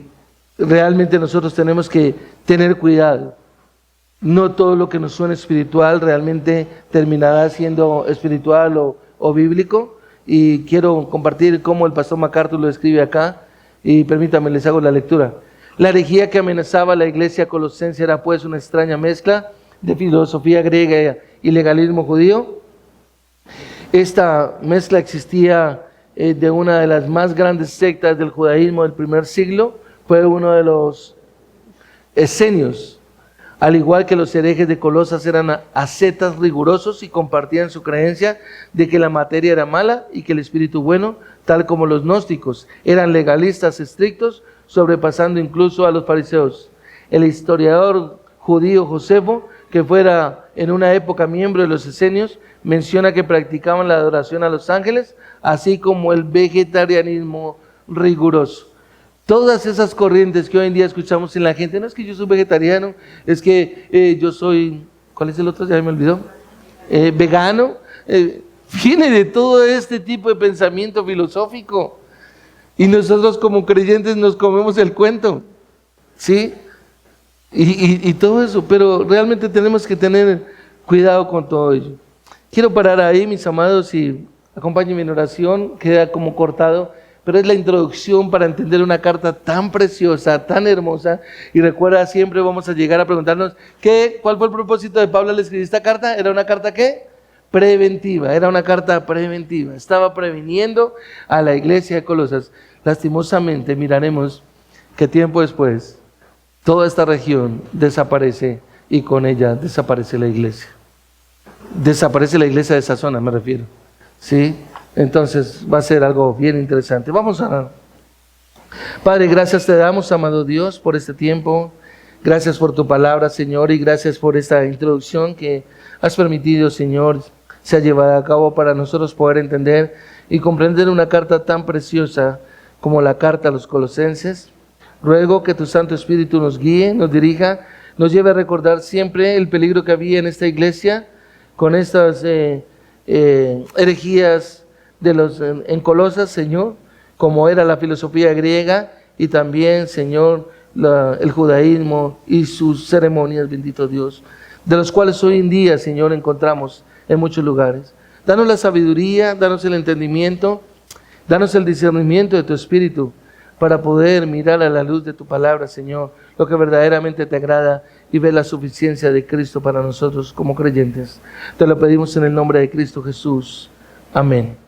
realmente nosotros tenemos que tener cuidado. No todo lo que nos suena espiritual realmente terminará siendo espiritual o bíblico, y quiero compartir cómo el pastor MacArthur lo escribe acá, y permítanme, les hago la lectura. La herejía que amenazaba a la iglesia colosense era pues una extraña mezcla de filosofía griega y legalismo judío. Esta mezcla existía de una de las más grandes sectas del judaísmo del primer siglo, fue uno de los esenios. Al igual que los herejes de Colosas, eran ascetas rigurosos y compartían su creencia de que la materia era mala y que el espíritu bueno, tal como los gnósticos. Eran legalistas estrictos, sobrepasando incluso a los fariseos. El historiador judío Josefo, que fuera en una época miembro de los esenios, menciona que practicaban la adoración a los ángeles, así como el vegetarianismo riguroso. Todas esas corrientes que hoy en día escuchamos en la gente, no es que yo soy vegetariano, es que yo soy, ¿cuál es el otro? Ya me olvidó. Vegano. Viene de todo este tipo de pensamiento filosófico. Y nosotros como creyentes nos comemos el cuento, ¿sí? Y todo eso, pero realmente tenemos que tener cuidado con todo ello. Quiero parar ahí, mis amados, y acompáñenme en oración, queda como cortado, pero es la introducción para entender una carta tan preciosa, tan hermosa. Y recuerda, siempre vamos a llegar a preguntarnos, ¿cuál fue el propósito de Pablo al escribir esta carta? ¿Era una carta qué? Preventiva, era una carta preventiva. Estaba previniendo a la iglesia de Colosas. Lastimosamente miraremos que tiempo después toda esta región desaparece y con ella desaparece la iglesia. Desaparece la iglesia de esa zona, me refiero. ¿Sí? Entonces va a ser algo bien interesante. Vamos a orar. Padre, gracias te damos, amado Dios, por este tiempo. Gracias por tu palabra, Señor, y gracias por esta introducción que has permitido, Señor, se ha llevado a cabo para nosotros poder entender y comprender una carta tan preciosa como la carta a los Colosenses. Ruego que tu Santo Espíritu nos guíe, nos dirija, nos lleve a recordar siempre el peligro que había en esta iglesia con estas herejías en Colosas, Señor, como era la filosofía griega y también, Señor, el judaísmo y sus ceremonias, bendito Dios, de los cuales hoy en día, Señor, encontramos en muchos lugares. Danos la sabiduría, danos el entendimiento, danos el discernimiento de tu Espíritu para poder mirar a la luz de tu palabra, Señor, lo que verdaderamente te agrada y ver la suficiencia de Cristo para nosotros como creyentes. Te lo pedimos en el nombre de Cristo Jesús. Amén.